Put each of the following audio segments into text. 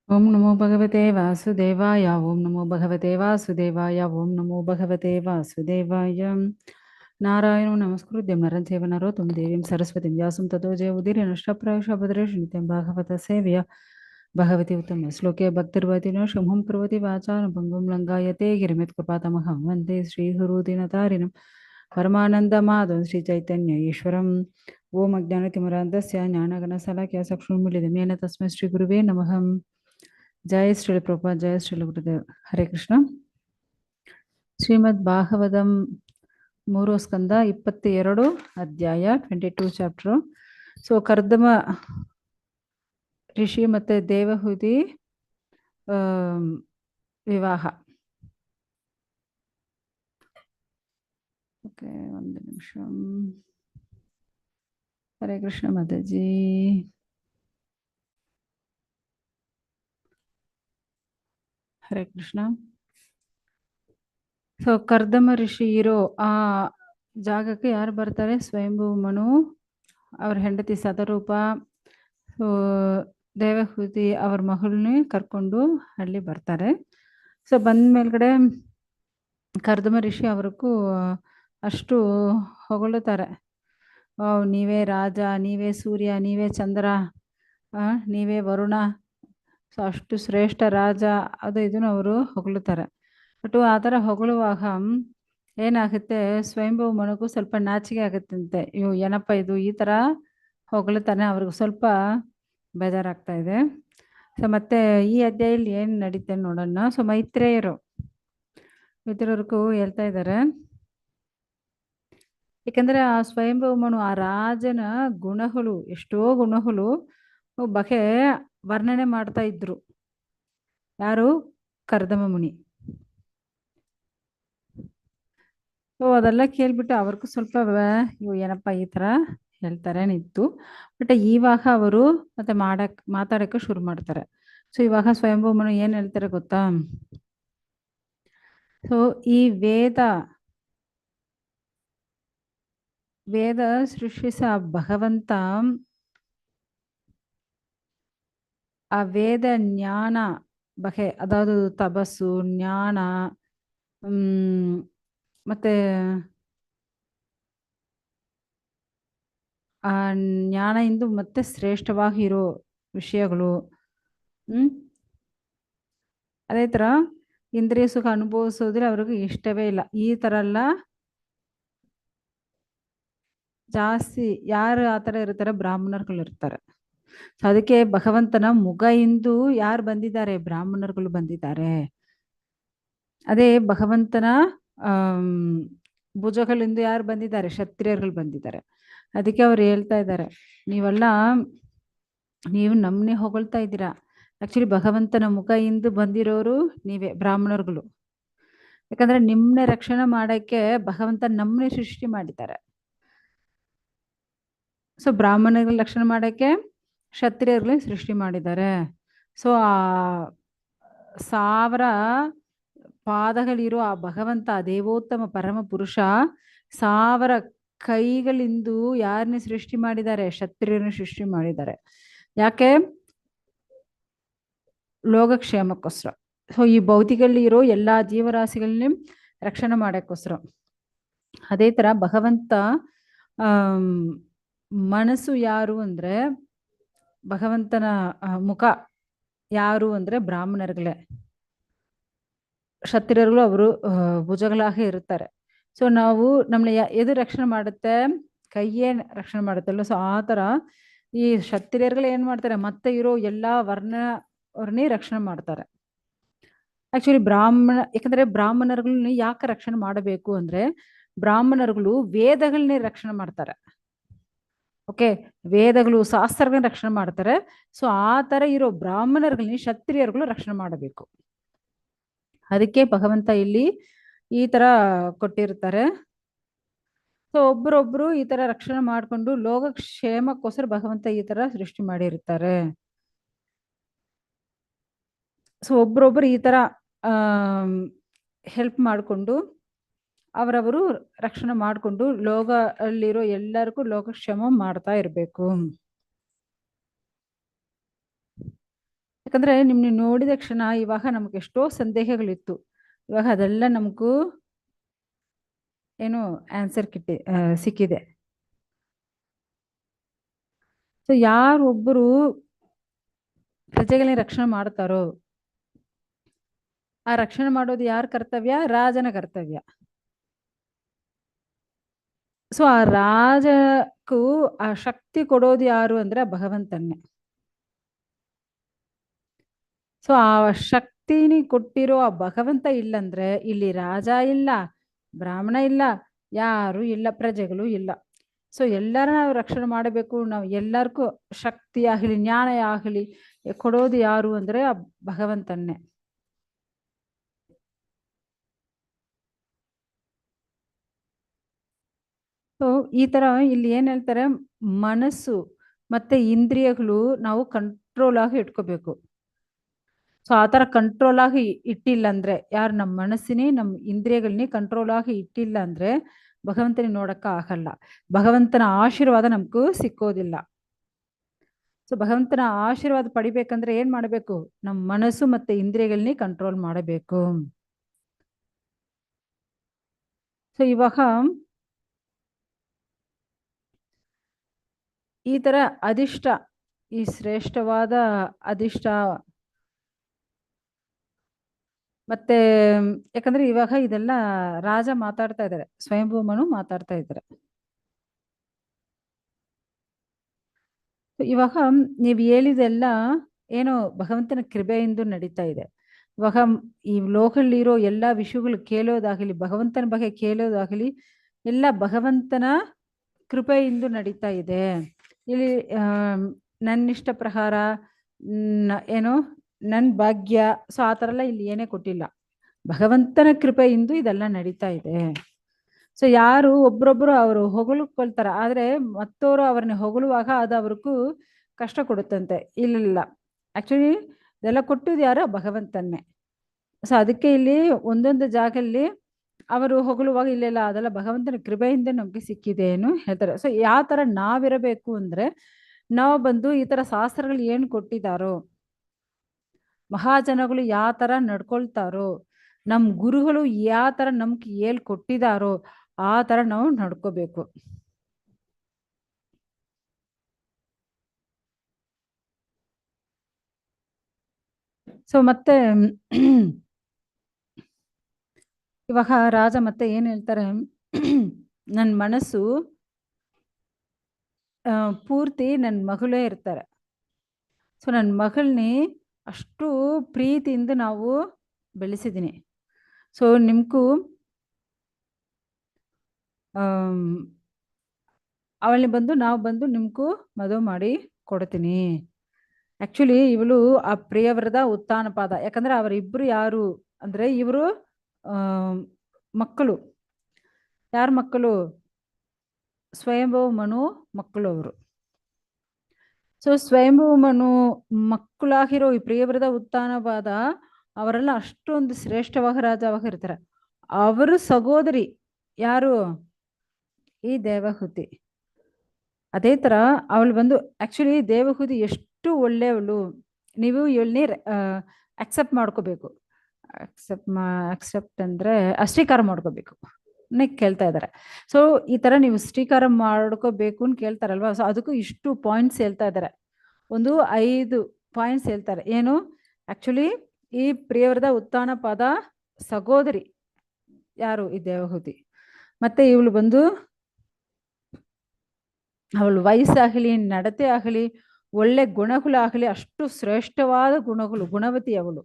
ಓಂ ನಮೋ ಭಗವತೆ ವಾಸುದೇವಾಯ ಓಂ ನಮೋ ಭಗವತೆ ವಾಸುದೇವಾಯ ಓಂ ನಮೋ ಭಗವತೆ ವಾಸುದೇವಾಯ ನಾರಾಯಣೋ ನಮಸ್ಕೃತ್ಯಂ ನರಂ ಚೈವ ನರೋತ್ತಮಂ ದೇವೀಂ ಸರಸ್ವತಿಂ ವ್ಯಾಸಂ ತतो ಜಯಉದೀರ್ಯ ನಷ್ಟಪ್ರಾಯಶಃ ಭದ್ರೇಷು ಭಾಗವತ ಸೇವೆಯ ಭಗವತಿ ಉತ್ತಮ ಶ್ಲೋಕೆ ಭಕ್ತಿರ್ವತಿನೋ ಶುಭಂ ಕರೋತಿ ವಾಚಾರಂ ಪಂಗುಂ ಲಂಘಾಯತೆ ಗಿರಿಮಿತ್ಕೃಪಾತಮಹಂ ವಂದೇ ಶ್ರೀಗುರುದಿನತಾರಿಣಂ ಪರಮಾನಂದಮಾಧವಂ ಶ್ರೀ ಚೈತನ್ಯ ಈಶ್ವರಂ ಓಂ ಅಜ್ಞಾನತಿಮಿರಾಂಧಸ್ಯ ಜ್ಞಾನಗಣಶಲಾಕಯ ಚಕ್ಷುರ್ಮಿಲಿತಮೇನ ತಸ್ಮೈ ಶ್ರೀ ಗುರುವೇ ನಮಃ. ಜಯ ಶ್ರೀ ಪ್ರಭುಪಾದ ಜಯ ಶ್ರೀ ಗುರುದೇವ್. ಹರೇ ಕೃಷ್ಣ. ಶ್ರೀಮದ್ ಭಾಗವತಂ 3 ಸ್ಕಂದ 22 ಅಧ್ಯಾಯ 22 ಚಾಪ್ಟರ್. ಸೊ ಕರ್ದಮ ಋಷಿ ಮತ್ತೆ ದೇವಹೂತಿ ವಿವಾಹ. ಓಕೆ, ಒಂದು ನಿಮಿಷ. ಹರೇ ಕೃಷ್ಣ ಮಾತಾಜಿ. ಹರೇ ಕೃಷ್ಣ. ಸೊ ಕರ್ದಮ ಋಷಿ ಇರೋ ಆ ಜಾಗಕ್ಕೆ ಯಾರು ಬರ್ತಾರೆ? ಸ್ವಯಂಭೂ ಮನು, ಅವ್ರ ಹೆಂಡತಿ ಸತರೂಪ, ಸೊ ದೇವಹೂತಿ ಅವ್ರ ಮಗಳನ್ನೇ ಕರ್ಕೊಂಡು ಅಲ್ಲಿ ಬರ್ತಾರೆ. ಸೊ ಬಂದ ಮೇಲ್ಗಡೆ ಕರ್ದಮ ಋಷಿ ಅವ್ರಿಗೂ ಅಷ್ಟು ಹೊಗಳುತ್ತಾರೆ. ನೀವೇ ರಾಜ, ನೀವೇ ಸೂರ್ಯ, ನೀವೇ ಚಂದ್ರ, ನೀವೇ ವರುಣ, ಸೊ ಅಷ್ಟು ಶ್ರೇಷ್ಠ ರಾಜ, ಅದು ಇದನ್ನು ಅವರು ಹೊಗಳುತ್ತಾರೆ. ಬಟ್ ಆ ಥರ ಹೊಗಳುವಾಗ ಏನಾಗುತ್ತೆ, ಸ್ವಯಂಭೂ ಮನಗೂ ಸ್ವಲ್ಪ ನಾಚಿಕೆ ಆಗುತ್ತಂತೆ. ಏನಪ್ಪ ಇದು ಈ ಥರ ಹೊಗಳುತ್ತಾನೆ, ಅವ್ರಿಗೆ ಸ್ವಲ್ಪ ಬೇಜಾರಾಗ್ತಾ ಇದೆ. ಸೊ ಮತ್ತೆ ಈ ಅಧ್ಯಾಯದಲ್ಲಿ ಏನು ನಡೀತೆ ನೋಡೋಣ. ಸೊ ಮೈತ್ರೇಯರ್ಗೂ ಹೇಳ್ತಾ ಇದ್ದಾರೆ, ಏಕೆಂದರೆ ಆ ಸ್ವಯಂಭೂ ಮನು ಆ ರಾಜನ ಗುಣಗಳು, ಎಷ್ಟೋ ಗುಣಗಳು ಬಗ್ಗೆ ವರ್ಣನೆ ಮಾಡ್ತಾ ಇದ್ರು. ಯಾರು? ಕರ್ದಮ ಮುನಿ. ಸೊ ಅದೆಲ್ಲ ಕೇಳ್ಬಿಟ್ಟು ಅವ್ರಿಗೂ ಸ್ವಲ್ಪ ಏನಪ್ಪ ಈ ಥರ ಹೇಳ್ತಾರೆ ನಿಂತು. ಬಟ್ ಇವಾಗ ಅವರು ಮತ್ತೆ ಮಾತಾಡಕ್ಕೆ ಶುರು ಮಾಡ್ತಾರೆ. ಸೊ ಇವಾಗ ಸ್ವಯಂಭೂ ಮನು ಏನು ಹೇಳ್ತಾರೆ ಗೊತ್ತಾ? ಸೊ ಈ ವೇದ ಸೃಷ್ಟಿಸ ಭಗವಂತ ಆ ವೇದ ಜ್ಞಾನ ಬಗ್ಗೆ, ಅದಾವುದು ತಪಸ್ಸು, ಜ್ಞಾನ, ಮತ್ತೆ ಆ ಜ್ಞಾನ ಇಂದು ಮತ್ತೆ ಶ್ರೇಷ್ಠವಾಗಿರೋ ವಿಷಯಗಳು. ಅದೇ ಥರ ಇಂದ್ರಿಯ ಸುಖ ಅನುಭವಿಸೋದ್ರೆ ಅವ್ರಿಗೆ ಇಷ್ಟವೇ ಇಲ್ಲ. ಈ ಥರ ಎಲ್ಲ ಜಾಸ್ತಿ ಯಾರು ಆ ಥರ ಇರ್ತಾರೆ? ಬ್ರಾಹ್ಮಣರುಗಳು ಇರ್ತಾರೆ. ಸೊ ಅದಕ್ಕೆ ಭಗವಂತನ ಮುಖ ಇಂದು ಯಾರು ಬಂದಿದ್ದಾರೆ? ಬ್ರಾಹ್ಮಣರುಗಳು ಬಂದಿದ್ದಾರೆ. ಅದೇ ಭಗವಂತನ ಭುಜಗಳಿಂದ ಯಾರು ಬಂದಿದ್ದಾರೆ? ಕ್ಷತ್ರಿಯರುಗಳು ಬಂದಿದ್ದಾರೆ. ಅದಕ್ಕೆ ಅವ್ರು ಹೇಳ್ತಾ ಇದ್ದಾರೆ, ನೀವು ನಮ್ಮನ್ನೇ ಹೊಗಳ್ತಾ ಇದ್ದೀರಾ. ಆಕ್ಚುಲಿ ಭಗವಂತನ ಮುಖ ಇಂದು ಬಂದಿರೋರು ನೀವೇ, ಬ್ರಾಹ್ಮಣರುಗಳು. ಯಾಕಂದ್ರೆ ನಿಮ್ಮನ್ನೇ ರಕ್ಷಣೆ ಮಾಡಕ್ಕೆ ಭಗವಂತ ನಮ್ಮನ್ನೇ ಸೃಷ್ಟಿ ಮಾಡಿದ್ದಾರೆ. ಸೊ ಬ್ರಾಹ್ಮಣಗಳ ರಕ್ಷಣೆ ಮಾಡಕ್ಕೆ ಕ್ಷತ್ರಿಯರುಗಳೇ ಸೃಷ್ಟಿ ಮಾಡಿದ್ದಾರೆ. ಸೊ ಆ 1000 ಪಾದಗಳಿರೋ ಆ ಭಗವಂತ, ದೇವೋತ್ತಮ ಪರಮ ಪುರುಷ 1000 ಕೈಗಳಿಂದ ಯಾರನ್ನೇ ಸೃಷ್ಟಿ ಮಾಡಿದ್ದಾರೆ? ಕ್ಷತ್ರಿಯರನ್ನು ಸೃಷ್ಟಿ ಮಾಡಿದ್ದಾರೆ. ಯಾಕೆ? ಲೋಕಕ್ಷೇಮಕ್ಕೋಸ್ಕರ. ಸೊ ಈ ಭೌತಿಕಲ್ಲಿ ಇರೋ ಎಲ್ಲಾ ಜೀವರಾಶಿಗಳನ್ನೇ ರಕ್ಷಣೆ ಮಾಡಕ್ಕೋಸ್ಕರ. ಅದೇ ತರ ಭಗವಂತ ಮನಸ್ಸು ಯಾರು ಅಂದ್ರೆ, ಭಗವಂತನ ಮುಖ ಯಾರು ಅಂದ್ರೆ ಬ್ರಾಹ್ಮಣರುಗಳೇ. ಕ್ಷತ್ರಿಯರುಗಳು ಅವರು ಭುಜಗಳಾಗಿ ಇರುತ್ತಾರೆ. ಸೊ ನಾವು ನಮ್ಮನ್ನ ಎದು ರಕ್ಷಣೆ ಮಾಡುತ್ತೆ? ಕೈಯೇ ರಕ್ಷಣೆ ಮಾಡುತ್ತಲ್ಲ. ಸೊ ಆ ಥರ ಈ ಕ್ಷತ್ರಿಯರುಗಳು ಏನು ಮಾಡ್ತಾರೆ? ಮತ್ತೆ ಇರೋ ಎಲ್ಲಾ ವರ್ಣನೇ ರಕ್ಷಣೆ ಮಾಡ್ತಾರೆ. ಆಕ್ಚುಲಿ ಯಾಕಂದ್ರೆ ಬ್ರಾಹ್ಮಣರುಗಳನ್ನ ಯಾಕೆ ರಕ್ಷಣೆ ಮಾಡಬೇಕು ಅಂದ್ರೆ, ಬ್ರಾಹ್ಮಣರುಗಳು ವೇದಗಳನ್ನೇ ರಕ್ಷಣೆ ಮಾಡ್ತಾರೆ. ಓಕೆ, ವೇದಗಳು, ಶಾಸ್ತ್ರಗಳನ್ನ ರಕ್ಷಣೆ ಮಾಡ್ತಾರೆ. ಸೊ ಆ ಥರ ಇರೋ ಬ್ರಾಹ್ಮಣರುಗಳನ್ನ ಕ್ಷತ್ರಿಯರುಗಳು ರಕ್ಷಣೆ ಮಾಡಬೇಕು. ಅದಕ್ಕೆ ಭಗವಂತ ಇಲ್ಲಿ ಈ ತರ ಕೊಟ್ಟಿರ್ತಾರೆ. ಸೊ ಒಬ್ರೊಬ್ರು ಈ ತರ ರಕ್ಷಣೆ ಮಾಡ್ಕೊಂಡು ಲೋಕಕ್ಷೇಮಕ್ಕೋಸ್ಕರ ಭಗವಂತ ಈ ತರ ಸೃಷ್ಟಿ ಮಾಡಿರ್ತಾರೆ. ಸೊ ಒಬ್ರೊಬ್ರು ಈ ತರ ಹೆಲ್ಪ್ ಮಾಡಿಕೊಂಡು ಅವರವರು ರಕ್ಷಣೆ ಮಾಡಿಕೊಂಡು ಲೋಕ ಅಲ್ಲಿರೋ ಎಲ್ಲರಿಗೂ ಲೋಕಕ್ಷೇಮ ಮಾಡ್ತಾ ಇರಬೇಕು. ಯಾಕಂದ್ರೆ ನಿಮ್ನ ನೋಡಿದ ಕ್ಷಣ ಇವಾಗ ನಮ್ಗೆ ಎಷ್ಟೋ ಸಂದೇಹಗಳಿತ್ತು. ಇವಾಗ ಅದೆಲ್ಲ ನಮಗೂ ಏನು ಆನ್ಸರ್ ಸಿಕ್ಕಿದೆ. ಸೊ ಯಾರೊಬ್ಬರು ಪ್ರಜೆಗಳನ್ನ ರಕ್ಷಣೆ ಮಾಡ್ತಾರೋ ಆ ರಕ್ಷಣೆ ಮಾಡೋದು ಯಾರ ಕರ್ತವ್ಯ? ರಾಜನ ಕರ್ತವ್ಯ. ಸೊ ಆ ರಾಜಕ್ಕೂ ಆ ಶಕ್ತಿ ಕೊಡೋದು ಯಾರು ಅಂದ್ರೆ ಭಗವಂತನ್ನೇ. ಸೊ ಆ ಶಕ್ತಿನಿ ಕೊಟ್ಟಿರೋ ಆ ಭಗವಂತ ಇಲ್ಲಂದ್ರೆ ಇಲ್ಲಿ ರಾಜ ಇಲ್ಲ, ಬ್ರಾಹ್ಮಣ ಇಲ್ಲ, ಯಾರು ಇಲ್ಲ, ಪ್ರಜೆಗಳು ಇಲ್ಲ. ಸೊ ಎಲ್ಲರ ನಾವು ರಕ್ಷಣೆ ಮಾಡಬೇಕು. ನಾವು ಎಲ್ಲರಿಗೂ ಶಕ್ತಿ ಆಗಲಿ ಜ್ಞಾನ ಆಗಲಿ ಕೊಡೋದು ಯಾರು ಅಂದ್ರೆ ಆ ಭಗವಂತನ್ನೇ. ಸೊ ಈ ತರ ಇಲ್ಲಿ ಏನ್ ಹೇಳ್ತಾರೆ, ಮನಸ್ಸು ಮತ್ತೆ ಇಂದ್ರಿಯಗಳು ನಾವು ಕಂಟ್ರೋಲ್ ಆಗಿ ಇಟ್ಕೋಬೇಕು. ಸೊ ಆ ತರ ಕಂಟ್ರೋಲ್ ಆಗಿ ಇಟ್ಟಿಲ್ಲ ಅಂದ್ರೆ, ಯಾರು ನಮ್ಮ ಮನಸ್ಸಿನಿ ನಮ್ಮ ಇಂದ್ರಿಯಗಳನ್ನ ಕಂಟ್ರೋಲ್ ಆಗಿ ಇಟ್ಟಿಲ್ಲ ಅಂದ್ರೆ ಭಗವಂತನ ನೋಡಕ್ಕ ಆಗಲ್ಲ. ಭಗವಂತನ ಆಶೀರ್ವಾದ ನಮಗೂ ಸಿಕ್ಕೋದಿಲ್ಲ. ಸೊ ಭಗವಂತನ ಆಶೀರ್ವಾದ ಪಡಿಬೇಕಂದ್ರೆ ಏನ್ ಮಾಡಬೇಕು? ನಮ್ಮ ಮನಸ್ಸು ಮತ್ತೆ ಇಂದ್ರಿಯಗಳನ್ನ ಕಂಟ್ರೋಲ್ ಮಾಡಬೇಕು. ಸೊ ಇವಾಗ ಈ ತರ ಅಧಿಷ್ಠ, ಈ ಶ್ರೇಷ್ಠವಾದ ಅಧಿಷ್ಠ ಮತ್ತೆ ಯಾಕಂದ್ರೆ ಇವಾಗ ಇದೆಲ್ಲ ರಾಜ ಮಾತಾಡ್ತಾ ಇದ್ದಾರೆ, ಸ್ವಯಂಭೂಮನು ಮಾತಾಡ್ತಾ ಇದ್ದಾರೆ. ಇವಾಗ ನೀವು ಹೇಳಿದೆಲ್ಲ ಏನೋ ಭಗವಂತನ ಕೃಪೆಯಿಂದ ನಡೀತಾ ಇದೆ. ಇವಾಗ ಈ ಲೋಕದಲ್ಲಿರೋ ಎಲ್ಲ ವಿಷಯಗಳು ಕೇಳೋದಾಗಲಿ, ಭಗವಂತನ ಬಗ್ಗೆ ಕೇಳೋದಾಗಲಿ ಎಲ್ಲ ಭಗವಂತನ ಕೃಪೆಯಿಂದ ನಡೀತಾ ಇದೆ. ಇಲ್ಲಿ ನನ್ನಿಷ್ಟ ಪ್ರಕಾರ ಏನು ನನ್ನ ಭಾಗ್ಯ, ಸೊ ಆ ಥರ ಎಲ್ಲ ಇಲ್ಲಿ ಏನೇ ಕೊಟ್ಟಿಲ್ಲ. ಭಗವಂತನ ಕೃಪೆಯಿಂದ ಇದೆಲ್ಲ ನಡೀತಾ ಇದೆ. ಸೊ ಯಾರು ಒಬ್ರೊಬ್ರು ಅವರು ಹೊಗಳ್ಕೊಳ್ತಾರ, ಆದ್ರೆ ಮತ್ತವರು ಅವ್ರನ್ನ ಹೊಗಳುವಾಗ ಅದು ಅವ್ರಿಗೂ ಕಷ್ಟ ಕೊಡುತ್ತಂತೆ. ಇಲ್ಲ ಆಕ್ಚುಲಿ ಇದೆಲ್ಲ ಕೊಟ್ಟಿದ್ದು ಯಾರು? ಭಗವಂತನ್ನೇ. ಸೊ ಅದಕ್ಕೆ ಇಲ್ಲಿ ಒಂದೊಂದು ಜಾಗದಲ್ಲಿ ಅವರು ಹೊಗಳುವಾಗ ಇಲ್ಲೆಲ್ಲ ಅದೆಲ್ಲ ಭಗವಂತನ ಕೃಪೆಯಿಂದ ನಮ್ಗೆ ಸಿಕ್ಕಿದೆ ಏನು ಹೇಳ್ತಾರೆ. ಸೊ ಯಾವ ತರ ನಾವಿರಬೇಕು ಅಂದ್ರೆ, ನಾವು ಬಂದು ಈ ತರ ಶಾಸ್ತ್ರಗಳು ಏನು ಕೊಟ್ಟಿದ್ದಾರೋ, ಮಹಾಜನಗಳು ಯಾವ ತರ ನಡ್ಕೊಳ್ತಾರೋ, ನಮ್ ಗುರುಗಳು ಯಾವ ತರ ನಮ್ಗೆ ಹೇಳ್ಕೊಟ್ಟಿದಾರೋ ಆ ತರ ನಾವು ನಡ್ಕೋಬೇಕು. ಸೊ ಮತ್ತೆ ಇವಾಗ ರಾಜ ಮತ್ತೆ ಏನ್ ಹೇಳ್ತಾರೆ, ನನ್ನ ಮನಸ್ಸು ಪೂರ್ತಿ ನನ್ನ ಮಗಳೇ ಇರ್ತಾರೆ. ಸೊ ನನ್ನ ಮಗಳನ್ನೇ ಅಷ್ಟು ಪ್ರೀತಿಯಿಂದ ನಾವು ಬೆಳೆಸಿದ್ದೀನಿ. ಸೊ ನಿಮ್ಗೂ ಅವಳನ್ನ ಬಂದು ನಾವು ಬಂದು ನಿಮ್ಗೂ ಮದುವೆ ಮಾಡಿ ಕೊಡ್ತೀನಿ. ಆಕ್ಚುಲಿ ಇವಳು ಆ ಪ್ರಿಯವರದ ಉತ್ಥಾನ ಪಾದ. ಯಾಕಂದ್ರೆ ಅವರಿಬ್ರು ಯಾರು ಅಂದ್ರೆ ಇವರು ಮಕ್ಕಳು. ಯಾರ ಮಕ್ಕಳು? ಸ್ವಯಂಭವ ಮನು ಮಕ್ಕಳು ಅವರು. ಸೊ ಸ್ವಯಂಭವ ಮನು ಮಕ್ಕಳಾಗಿರೋ ಈ ಪ್ರಿಯವರದ ಉತ್ಥಾನವಾದ ಅವರೆಲ್ಲ ಅಷ್ಟೊಂದು ಶ್ರೇಷ್ಠವಾಗ ರಾಜವಾಗ ಇರ್ತಾರೆ. ಅವರು ಸಹೋದರಿ ಯಾರು? ಈ ದೇವಹೂತಿ. ಅದೇ ತರ ಅವಳು ಬಂದು ಆಕ್ಚುಲಿ ದೇವಹೂತಿ ಎಷ್ಟು ಒಳ್ಳೆಯವಳು. ನೀವು ಇವಳನ್ನೇ ಅಕ್ಸೆಪ್ಟ್ ಮಾಡ್ಕೋಬೇಕು. ಅಕ್ಸೆಪ್ಟ್ ಅಂದ್ರೆ ಸ್ವೀಕಾರ ಮಾಡ್ಕೋಬೇಕು ಕೇಳ್ತಾ ಇದ್ದಾರೆ. ಸೊ ಈ ತರ ನೀವು ಸ್ವೀಕಾರ ಮಾಡ್ಕೋಬೇಕು ಅಂತ ಕೇಳ್ತಾರಲ್ವಾ. ಸೊ ಅದಕ್ಕೂ ಇಷ್ಟು ಪಾಯಿಂಟ್ಸ್ ಹೇಳ್ತಾ ಇದ್ದಾರೆ. ಒಂದು 5 ಪಾಯಿಂಟ್ಸ್ ಹೇಳ್ತಾರೆ. ಏನು? ಆಕ್ಚುಲಿ ಈ ಪ್ರಿಯವರದ ಉತ್ಥಾನ ಪಾದ ಸಹೋದರಿ ಯಾರು? ಈ ದೇವಹೂತಿ. ಮತ್ತೆ ಇವಳು ಬಂದು ಅವಳು ವಯಸ್ಸಾಗಲಿ ನಡತೆ ಆಗಲಿ ಒಳ್ಳೆ ಗುಣಗಳಾಗಲಿ ಅಷ್ಟು ಶ್ರೇಷ್ಠವಾದ ಗುಣಗಳು, ಗುಣವತಿ ಅವಳು.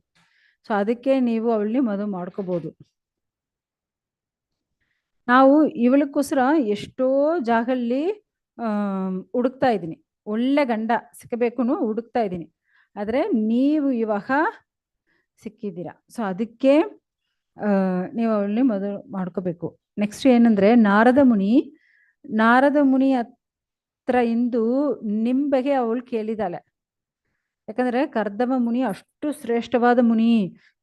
ಸೊ ಅದಕ್ಕೆ ನೀವು ಅವಳನ್ನ ಮದುವೆ ಮಾಡ್ಕೋಬಹುದು. ನಾವು ಇವಳಕ್ಕೋಸ್ಕರ ಎಷ್ಟೋ ಜಾಗಲ್ಲಿ ಹುಡುಕ್ತಾ ಇದ್ದೀನಿ, ಒಳ್ಳೆ ಗಂಡ ಸಿಕ್ಕಬೇಕು ಹುಡುಕ್ತಾ ಇದ್ದೀನಿ. ಆದ್ರೆ ನೀವು ಇವಾಗ ಸಿಕ್ಕಿದ್ದೀರಾ. ಸೊ ಅದಕ್ಕೆ ನೀವು ಅವಳನ್ನ ಮದುವೆ ಮಾಡ್ಕೋಬೇಕು. ನೆಕ್ಸ್ಟ್ ಏನಂದ್ರೆ ನಾರದ ಮುನಿ ಹತ್ರ ಇಂದು ನಿಮ್ ಬಗ್ಗೆ ಅವಳು ಕೇಳಿದಾಳೆ. ಯಾಕಂದ್ರೆ ಕರ್ದಮ ಮುನಿ ಅಷ್ಟು ಶ್ರೇಷ್ಠವಾದ ಮುನಿ,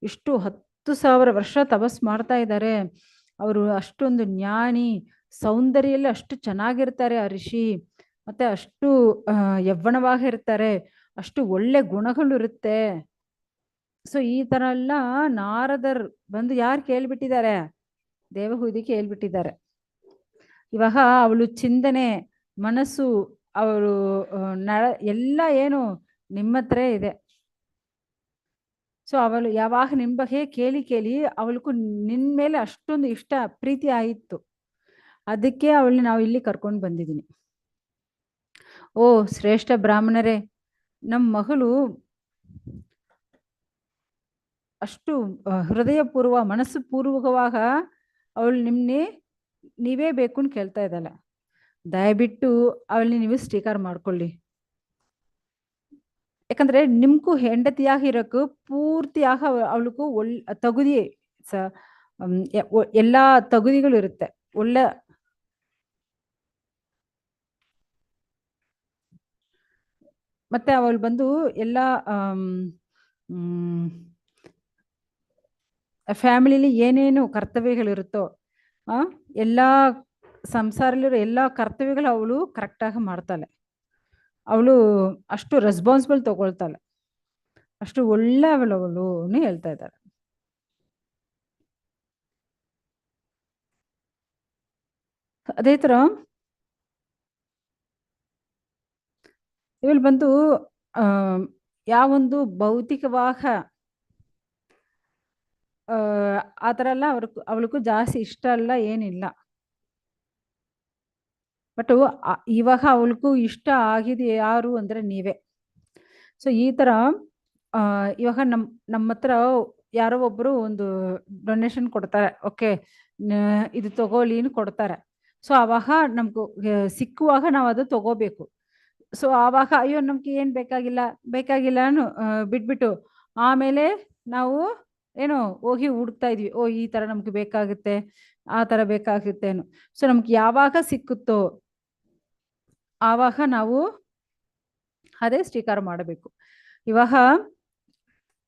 ಇಷ್ಟು 10,000 ವರ್ಷ ತಪಸ್ ಮಾಡ್ತಾ ಇದ್ದಾರೆ. ಅವರು ಅಷ್ಟೊಂದು ಜ್ಞಾನಿ, ಸೌಂದರ್ಯಲ್ಲಿ ಅಷ್ಟು ಚೆನ್ನಾಗಿರ್ತಾರೆ ಆ ಋಷಿ. ಮತ್ತೆ ಅಷ್ಟು ಯವ್ವನವಾಗಿರ್ತಾರೆ, ಅಷ್ಟು ಒಳ್ಳೆ ಗುಣಗಳು ಇರುತ್ತೆ. ಸೊ ಈ ತರ ಎಲ್ಲ ನಾರದರ್ ಬಂದು ಯಾರು ಕೇಳ್ಬಿಟ್ಟಿದ್ದಾರೆ, ದೇವಹೂತಿ ಕೇಳ್ಬಿಟ್ಟಿದ್ದಾರೆ. ಇವಾಗ ಅವಳು ಚಿಂತನೆ ಮನಸ್ಸು ಅವಳು ನಳ ಎಲ್ಲ ಏನು ನಿಮ್ಮ ಹತ್ರ ಇದೆ. ಸೊ ಅವಳು ಯಾವಾಗ ನಿಮ್ಮ ಬಗ್ಗೆ ಕೇಳಿ ಕೇಳಿ ಅವಳಿಗೂ ನಿನ್ನ ಮೇಲೆ ಅಷ್ಟೊಂದು ಇಷ್ಟ ಪ್ರೀತಿ ಆಯಿತು. ಅದಕ್ಕೆ ಅವಳನ್ನ ನಾವು ಇಲ್ಲಿ ಕರ್ಕೊಂಡು ಬಂದಿದ್ದೀನಿ. ಓ ಶ್ರೇಷ್ಠ ಬ್ರಾಹ್ಮಣರೇ, ನಮ್ಮ ಮಗಳು ಅಷ್ಟು ಹೃದಯಪೂರ್ವ ಮನಸ್ಸು ಪೂರ್ವಕವಾಗ ಅವಳು ನಿಮ್ಮನ್ನೇ ನೀವೇ ಬೇಕು ಅಂತ ಕೇಳ್ತಾ ಇದ್ದಾಳೆ. ದಯವಿಟ್ಟು ಅವಳನ್ನ ನೀವು ಸ್ವೀಕಾರ ಮಾಡ್ಕೊಳ್ಳಿ. ಯಾಕಂದ್ರೆ ನಿಮ್ಗೂ ಹೆಂಡತಿಯಾಗಿರೋಕ್ಕೂ ಪೂರ್ತಿಯಾಗ ಅವಳಿಗೂ ತಗುದಿ ಎಲ್ಲಾ ತಗುದಿಗಳು ಇರುತ್ತೆ. ಒಳ್ಳೆ ಮತ್ತೆ ಅವಳು ಬಂದು ಎಲ್ಲ ಫ್ಯಾಮಿಲಿಲಿ ಏನೇನು ಕರ್ತವ್ಯಗಳಿರುತ್ತೋ ಎಲ್ಲ ಸಂಸಾರಲ್ಲಿರೋ ಎಲ್ಲ ಕರ್ತವ್ಯಗಳು ಅವಳು ಕರೆಕ್ಟಾಗಿ ಮಾಡ್ತಾಳೆ. ಅವಳು ಅಷ್ಟು ರೆಸ್ಪಾನ್ಸಿಬಲ್ ತಗೊಳ್ತಾಳೆ, ಅಷ್ಟು ಒಳ್ಳೆ ಅವಳು ಹೇಳ್ತಾ ಇದ್ದಾಳೆ. ಅದೇ ತರ ಇವಳು ಬಂದು ಯಾವೊಂದು ಭೌತಿಕವಾಗ ಆ ಥರ ಎಲ್ಲ ಅವಳಿಗೂ ಜಾಸ್ತಿ ಇಷ್ಟ ಅಲ್ಲ, ಏನಿಲ್ಲ. ಬಟ್ ಇವಾಗ ಅವಳಿಗೂ ಇಷ್ಟ ಆಗಿದೆ ಯಾರು ಅಂದರೆ ನೀವೇ. ಸೊ ಈ ಥರ ಇವಾಗ ನಮ್ಮ ಹತ್ರ ಯಾರೋ ಒಬ್ಬರು ಒಂದು ಡೊನೇಷನ್ ಕೊಡ್ತಾರೆ, ಓಕೆ ಇದು ತಗೊಳ್ಳಿ ಕೊಡ್ತಾರೆ. ಸೊ ಆವಾಗ ನಮಗೂ ಸಿಕ್ಕುವಾಗ ನಾವು ಅದು ತಗೋಬೇಕು. ಸೊ ಆವಾಗ ಅಯ್ಯೋ ನಮ್ಗೆ ಏನು ಬೇಕಾಗಿಲ್ಲ ಬಿಟ್ಬಿಟ್ಟು ಆಮೇಲೆ ನಾವು ಏನೋ ಹೋಗಿ ಹುಡುಕ್ತಾ ಇದ್ವಿ, ಓ ಈ ಥರ ನಮ್ಗೆ ಬೇಕಾಗುತ್ತೆ, ಆ ಥರ ಬೇಕಾಗುತ್ತೇನೋ. ಸೊ ನಮ್ಗೆ ಯಾವಾಗ ಸಿಕ್ಕುತ್ತೋ ಆವಾಗ ನಾವು ಅದೇ ಸ್ವೀಕಾರ ಮಾಡಬೇಕು. ಇವಾಗ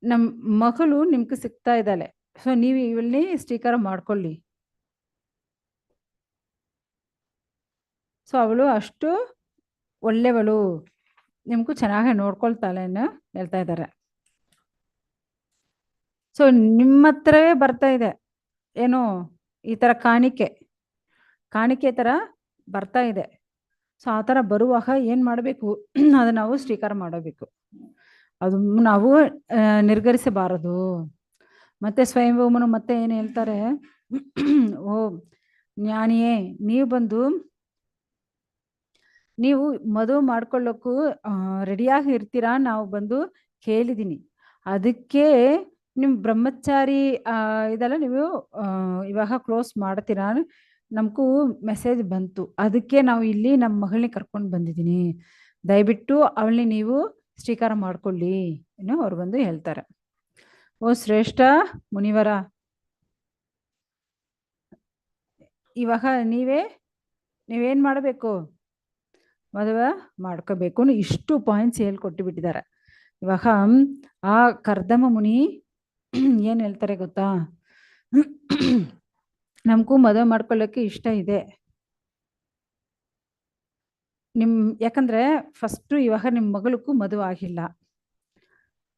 ನಮ್ಮ ಮಗಳು ನಿಮ್ಗೆ ಸಿಗ್ತಾ ಇದ್ದಾಳೆ, ಸೊ ನೀವು ಇವಳನ್ನೇ ಸ್ವೀಕಾರ ಮಾಡ್ಕೊಳ್ಳಿ. ಸೊ ಅವಳು ಅಷ್ಟು ಒಳ್ಳೆವಳು, ನಿಮ್ಗೂ ಚೆನ್ನಾಗಿ ನೋಡ್ಕೊಳ್ತಾಳೆ ಅನ್ನೋ ಹೇಳ್ತಾ ಇದ್ದಾರೆ. ಸೊ ನಿಮ್ಮ ಹತ್ರವೇ ಬರ್ತಾ ಇದೆ ಏನೋ ಈ ಥರ ಕಾಣಿಕೆ ಥರ ಬರ್ತಾ ಇದೆ. ಸೊ ಆ ಥರ ಬರುವಾಗ ಏನು ಮಾಡಬೇಕು, ಅದು ನಾವು ಸ್ವೀಕಾರ ಮಾಡಬೇಕು, ಅದು ನಾವು ನಿರ್ಗರಿಸಬಾರದು. ಮತ್ತೆ ಸ್ವಯಂಭೂಮನು ಮತ್ತೆ ಏನು ಹೇಳ್ತಾರೆ, ಓ ಜ್ಞಾನಿಯೇ, ನೀವು ಮದುವೆ ಮಾಡ್ಕೊಳ್ಳೋಕ್ಕೂ ರೆಡಿಯಾಗಿ ಇರ್ತೀರಾ, ನಾವು ಬಂದು ಕೇಳಿದ್ದೀನಿ. ಅದಕ್ಕೆ ನಿಮ್ಮ ಬ್ರಹ್ಮಚಾರಿ ಇದೆಲ್ಲ ನೀವು ಇವಾಗ ಕ್ಲೋಸ್ ಮಾಡ್ತೀರಾ, ನಮಗೂ ಮೆಸೇಜ್ ಬಂತು. ಅದಕ್ಕೆ ನಾವು ಇಲ್ಲಿ ನಮ್ಮ ಮಗಳನ್ನ ಕರ್ಕೊಂಡು ಬಂದಿದ್ದೀನಿ, ದಯವಿಟ್ಟು ಅವಳನ್ನ ನೀವು ಸ್ವೀಕಾರ ಮಾಡ್ಕೊಳ್ಳಿ ಏನೋ ಅವ್ರು ಬಂದು ಹೇಳ್ತಾರೆ. ಓ ಶ್ರೇಷ್ಠ ಮುನಿವರ, ಇವಾಗ ನೀವೇನು ಮಾಡಬೇಕು, ಮದುವೆ ಮಾಡ್ಕೋಬೇಕು. ಇಷ್ಟು ಪಾಯಿಂಟ್ಸ್ ಹೇಳ್ಕೊಟ್ಟು ಬಿಟ್ಟಿದ್ದಾರೆ. ಇವಾಗ ಆ ಕರ್ದಮ ಮುನಿ ಏನು ಹೇಳ್ತಾರೆ ಗೊತ್ತಾ, ನಮಗೂ ಮದುವೆ ಮಾಡ್ಕೊಳ್ಳೋಕ್ಕೆ ಇಷ್ಟ ಇದೆ. ಯಾಕಂದ್ರೆ ಫಸ್ಟು ಇವಾಗ ನಿಮ್ಮ ಮಗಳಿಗೂ ಮದುವೆ ಆಗಿಲ್ಲ,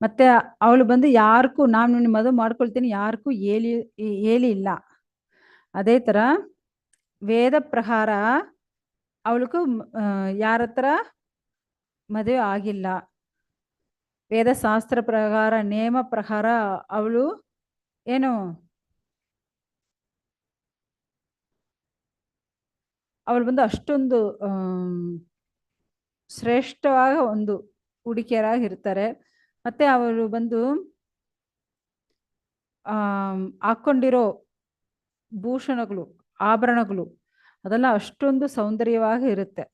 ಮತ್ತೆ ಅವಳು ಬಂದು ಯಾರಿಗೂ ನಾನು ನಿಮ್ಮ ಮದುವೆ ಮಾಡ್ಕೊಳ್ತೀನಿ ಯಾರಿಗೂ ಹೇಳಿ ಇಲ್ಲ. ಅದೇ ಥರ ವೇದ ಪ್ರಕಾರ ಅವಳಿಗೂ ಯಾರ ಹತ್ರ ಮದುವೆ ಆಗಿಲ್ಲ. ವೇದಶಾಸ್ತ್ರ ಪ್ರಕಾರ ನೇಮ ಪ್ರಕಾರ ಅವಳು ಏನು ಅವಳು ಬಂದು ಅಷ್ಟೊಂದು ಶ್ರೇಷ್ಠವಾದ ಒಂದು ಹುಡುಗಿಯರಾಗಿರ್ತಾರೆ. ಮತ್ತೆ ಅವಳು ಬಂದು ಹಾಕೊಂಡಿರೋ ಭೂಷಣಗಳು ಆಭರಣಗಳು ಅದೆಲ್ಲ ಅಷ್ಟೊಂದು ಸೌಂದರ್ಯವಾಗಿ ಇರುತ್ತೆ.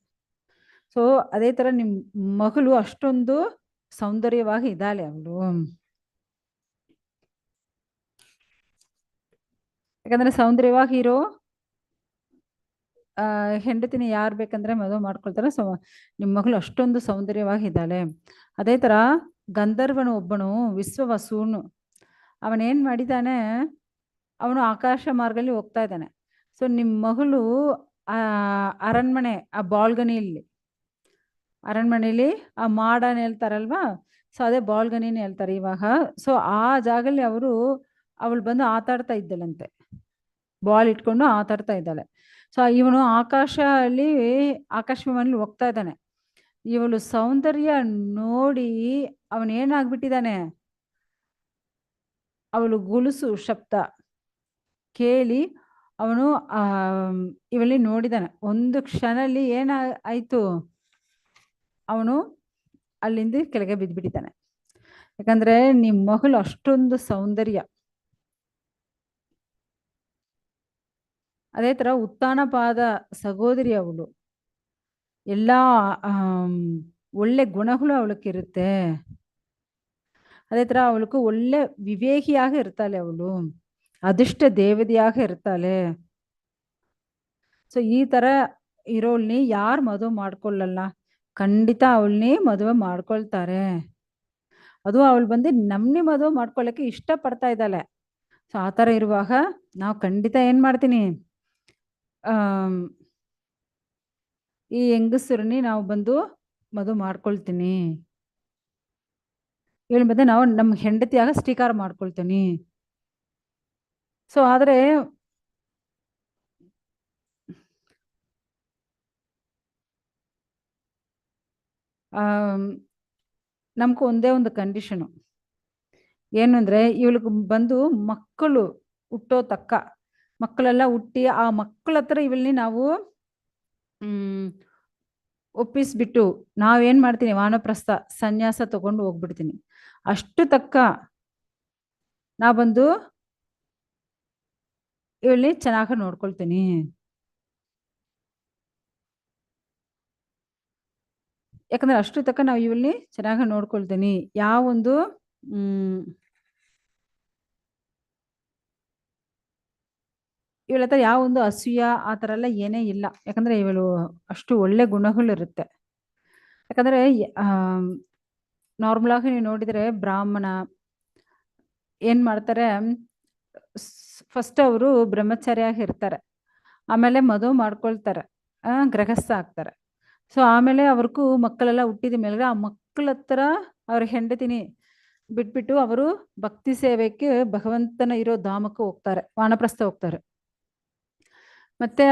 ಸೊ ಅದೇ ಥರ ನಿಮ್ಮ ಮಗಳು ಅಷ್ಟೊಂದು ಸೌಂದರ್ಯವಾಗಿ ಇದ್ದಾಳೆ ಅವಳು. ಯಾಕಂದ್ರೆ ಸೌಂದರ್ಯವಾಗಿ ಇರೋ ಹೆಂಡತಿನ ಯಾರು ಬೇಕಂದ್ರೆ ಮದುವೆ ಮಾಡ್ಕೊಳ್ತಾರೆ. ಸೊ ನಿಮ್ಮ ಮಗಳು ಅಷ್ಟೊಂದು ಸೌಂದರ್ಯವಾಗಿ ಇದ್ದಾಳೆ. ಅದೇ ಥರ ಗಂಧರ್ವನು ಒಬ್ಬನು ವಿಶ್ವವಸುನು, ಅವನೇನು ಮಾಡಿದ್ದಾನೆ, ಅವನು ಆಕಾಶ ಮಾರ್ಗದಲ್ಲಿ ಹೋಗ್ತಾ ಇದ್ದಾನೆ. ಸೊ ನಿಮ್ಮ ಮಗಳು ಅರಣ್ಮನೆ ಆ ಬಾಲ್ಗನಿಯಲ್ಲಿ ಆ ಮಾಡನ್ ಹೇಳ್ತಾರಲ್ವಾ, ಸೊ ಅದೇ ಬಾಲ್ಗನಿನೇ ಹೇಳ್ತಾರೆ ಇವಾಗ. ಸೊ ಆ ಜಾಗದಲ್ಲಿ ಅವಳು ಬಂದು ಆಟಾಡ್ತಾ ಇದ್ದಳಂತೆ, ಬಾಲ್ ಇಟ್ಕೊಂಡು ಆಟಾಡ್ತಾ ಇದ್ದಾಳೆ. ಸೊ ಇವನು ಆಕಾಶವಾಣಿಲಿ ಹೋಗ್ತಾ ಇದ್ದಾನೆ. ಇವಳು ಸೌಂದರ್ಯ ನೋಡಿ ಅವನೇನಾಗ್ಬಿಟ್ಟಿದ್ದಾನೆ, ಅವಳು ಗುಳುಸು ಶಬ್ದ ಕೇಳಿ ಅವನು ಇವಳಿ ನೋಡಿದಾನೆ. ಒಂದು ಕ್ಷಣದಲ್ಲಿ ಆಯ್ತು, ಅವನು ಅಲ್ಲಿಂದ ಕೆಳಗೆ ಬಿದ್ದ್ಬಿಟ್ಟಿದ್ದಾನೆ. ಯಾಕಂದ್ರೆ ನಿಮ್ ಮಗಳು ಅಷ್ಟೊಂದು ಸೌಂದರ್ಯ. ಅದೇ ತರ ಉತ್ಥಾನಪಾದ ಸಹೋದರಿ ಅವಳು, ಎಲ್ಲ ಒಳ್ಳೆ ಗುಣಗಳು ಅವಳಕ್ಕಿರುತ್ತೆ. ಅದೇ ತರ ಅವಳಿಗೂ ಒಳ್ಳೆ ವಿವೇಕಿಯಾಗಿ ಇರ್ತಾಳೆ, ಅವಳು ಅದೃಷ್ಟ ದೇವತೆಯಾಗ ಇರ್ತಾಳೆ. ಸೊ ಈ ತರ ಇರೋಳ್ನಿ ಯಾರು ಮದುವೆ ಮಾಡ್ಕೊಳ್ಳಲ್ಲ, ಖಂಡಿತ ಅವಳನ್ನೇ ಮದುವೆ ಮಾಡ್ಕೊಳ್ತಾರೆ. ಅದು ಅವಳು ಬಂದು ನಮ್ನಿ ಮದುವೆ ಮಾಡ್ಕೊಳ್ಳಕ್ಕೆ ಇಷ್ಟ ಪಡ್ತಾ ಇದ್ದಾಳೆ. ಸೊ ಆ ಥರ ಇರುವಾಗ ನಾವು ಖಂಡಿತ ಏನ್ ಮಾಡ್ತೀನಿ, ಈ ಹೆಂಗಸರನ್ನೇ ನಾವು ಬಂದು ಮದುವೆ ಮಾಡ್ಕೊಳ್ತೀನಿ, ಇವಳು ಬಂದು ನಾವು ನಮ್ಮ ಹೆಂಡತಿಯಾಗ ಸ್ವೀಕಾರ ಮಾಡ್ಕೊಳ್ತೀನಿ. ಸೊ ಆದ್ರೆ ನಮ್ಗೆ ಒಂದೇ ಒಂದು ಕಂಡೀಷನು ಏನು ಅಂದ್ರೆ, ಇವಳಿಗೆ ಬಂದು ಮಕ್ಕಳು ಹುಟ್ಟೋ ತಕ್ಕ ಮಕ್ಕಳೆಲ್ಲ ಹುಟ್ಟಿ ಆ ಮಕ್ಕಳ ಹತ್ರ ಇವಳನ್ನ ನಾವು ಒಪ್ಪಿಸ್ಬಿಟ್ಟು ನಾವೇನ್ ಮಾಡ್ತೀನಿ, ವಾನಪ್ರಸ್ಥ ಸನ್ಯಾಸ ತಗೊಂಡು ಹೋಗ್ಬಿಡ್ತೀನಿ. ಅಷ್ಟು ತಕ್ಕ ನಾ ಬಂದು ಇವಳನ್ನ ಚೆನ್ನಾಗಿ ನೋಡ್ಕೊಳ್ತೀನಿ. ಯಾಕಂದ್ರೆ ಅಷ್ಟು ತಕ್ಕ ನಾವು ಇವಳನ್ನ ಚೆನ್ನಾಗಿ ನೋಡ್ಕೊಳ್ತೀನಿ. ಯಾವೊಂದು ಇವಳ ಹತ್ರ ಯಾವೊಂದು ಅಸೂಯ ಆ ಥರ ಎಲ್ಲ ಏನೇ ಇಲ್ಲ. ಯಾಕಂದ್ರೆ ಇವಳು ಅಷ್ಟು ಒಳ್ಳೆ ಗುಣಗಳಿರುತ್ತೆ. ಯಾಕಂದ್ರೆ ನಾರ್ಮಲ್ ಆಗಿ ನೀವು ನೋಡಿದ್ರೆ ಬ್ರಾಹ್ಮಣ ಏನ್ ಮಾಡ್ತಾರೆ, ಫಸ್ಟ್ ಅವರು ಬ್ರಹ್ಮಚಾರಿಯಾಗಿ ಇರ್ತಾರೆ, ಆಮೇಲೆ ಮದುವೆ ಮಾಡ್ಕೊಳ್ತಾರೆ, ಗೃಹಸ್ಥ ಆಗ್ತಾರೆ. ಸೊ ಆಮೇಲೆ ಅವ್ರಿಗೂ ಮಕ್ಕಳೆಲ್ಲ ಹುಟ್ಟಿದ ಮೇಲೆ ಆ ಮಕ್ಕಳ ಹತ್ರ ಅವ್ರ ಹೆಂಡತಿನಿ ಬಿಟ್ಬಿಟ್ಟು ಅವರು ಭಕ್ತಿ ಸೇವೆಗೆ ಭಗವಂತನ ಇರೋ ಧಾಮಕ್ಕೆ ಹೋಗ್ತಾರೆ, ವಾನಪ್ರಸ್ಥ ಹೋಗ್ತಾರೆ. ಮತ್ತೆ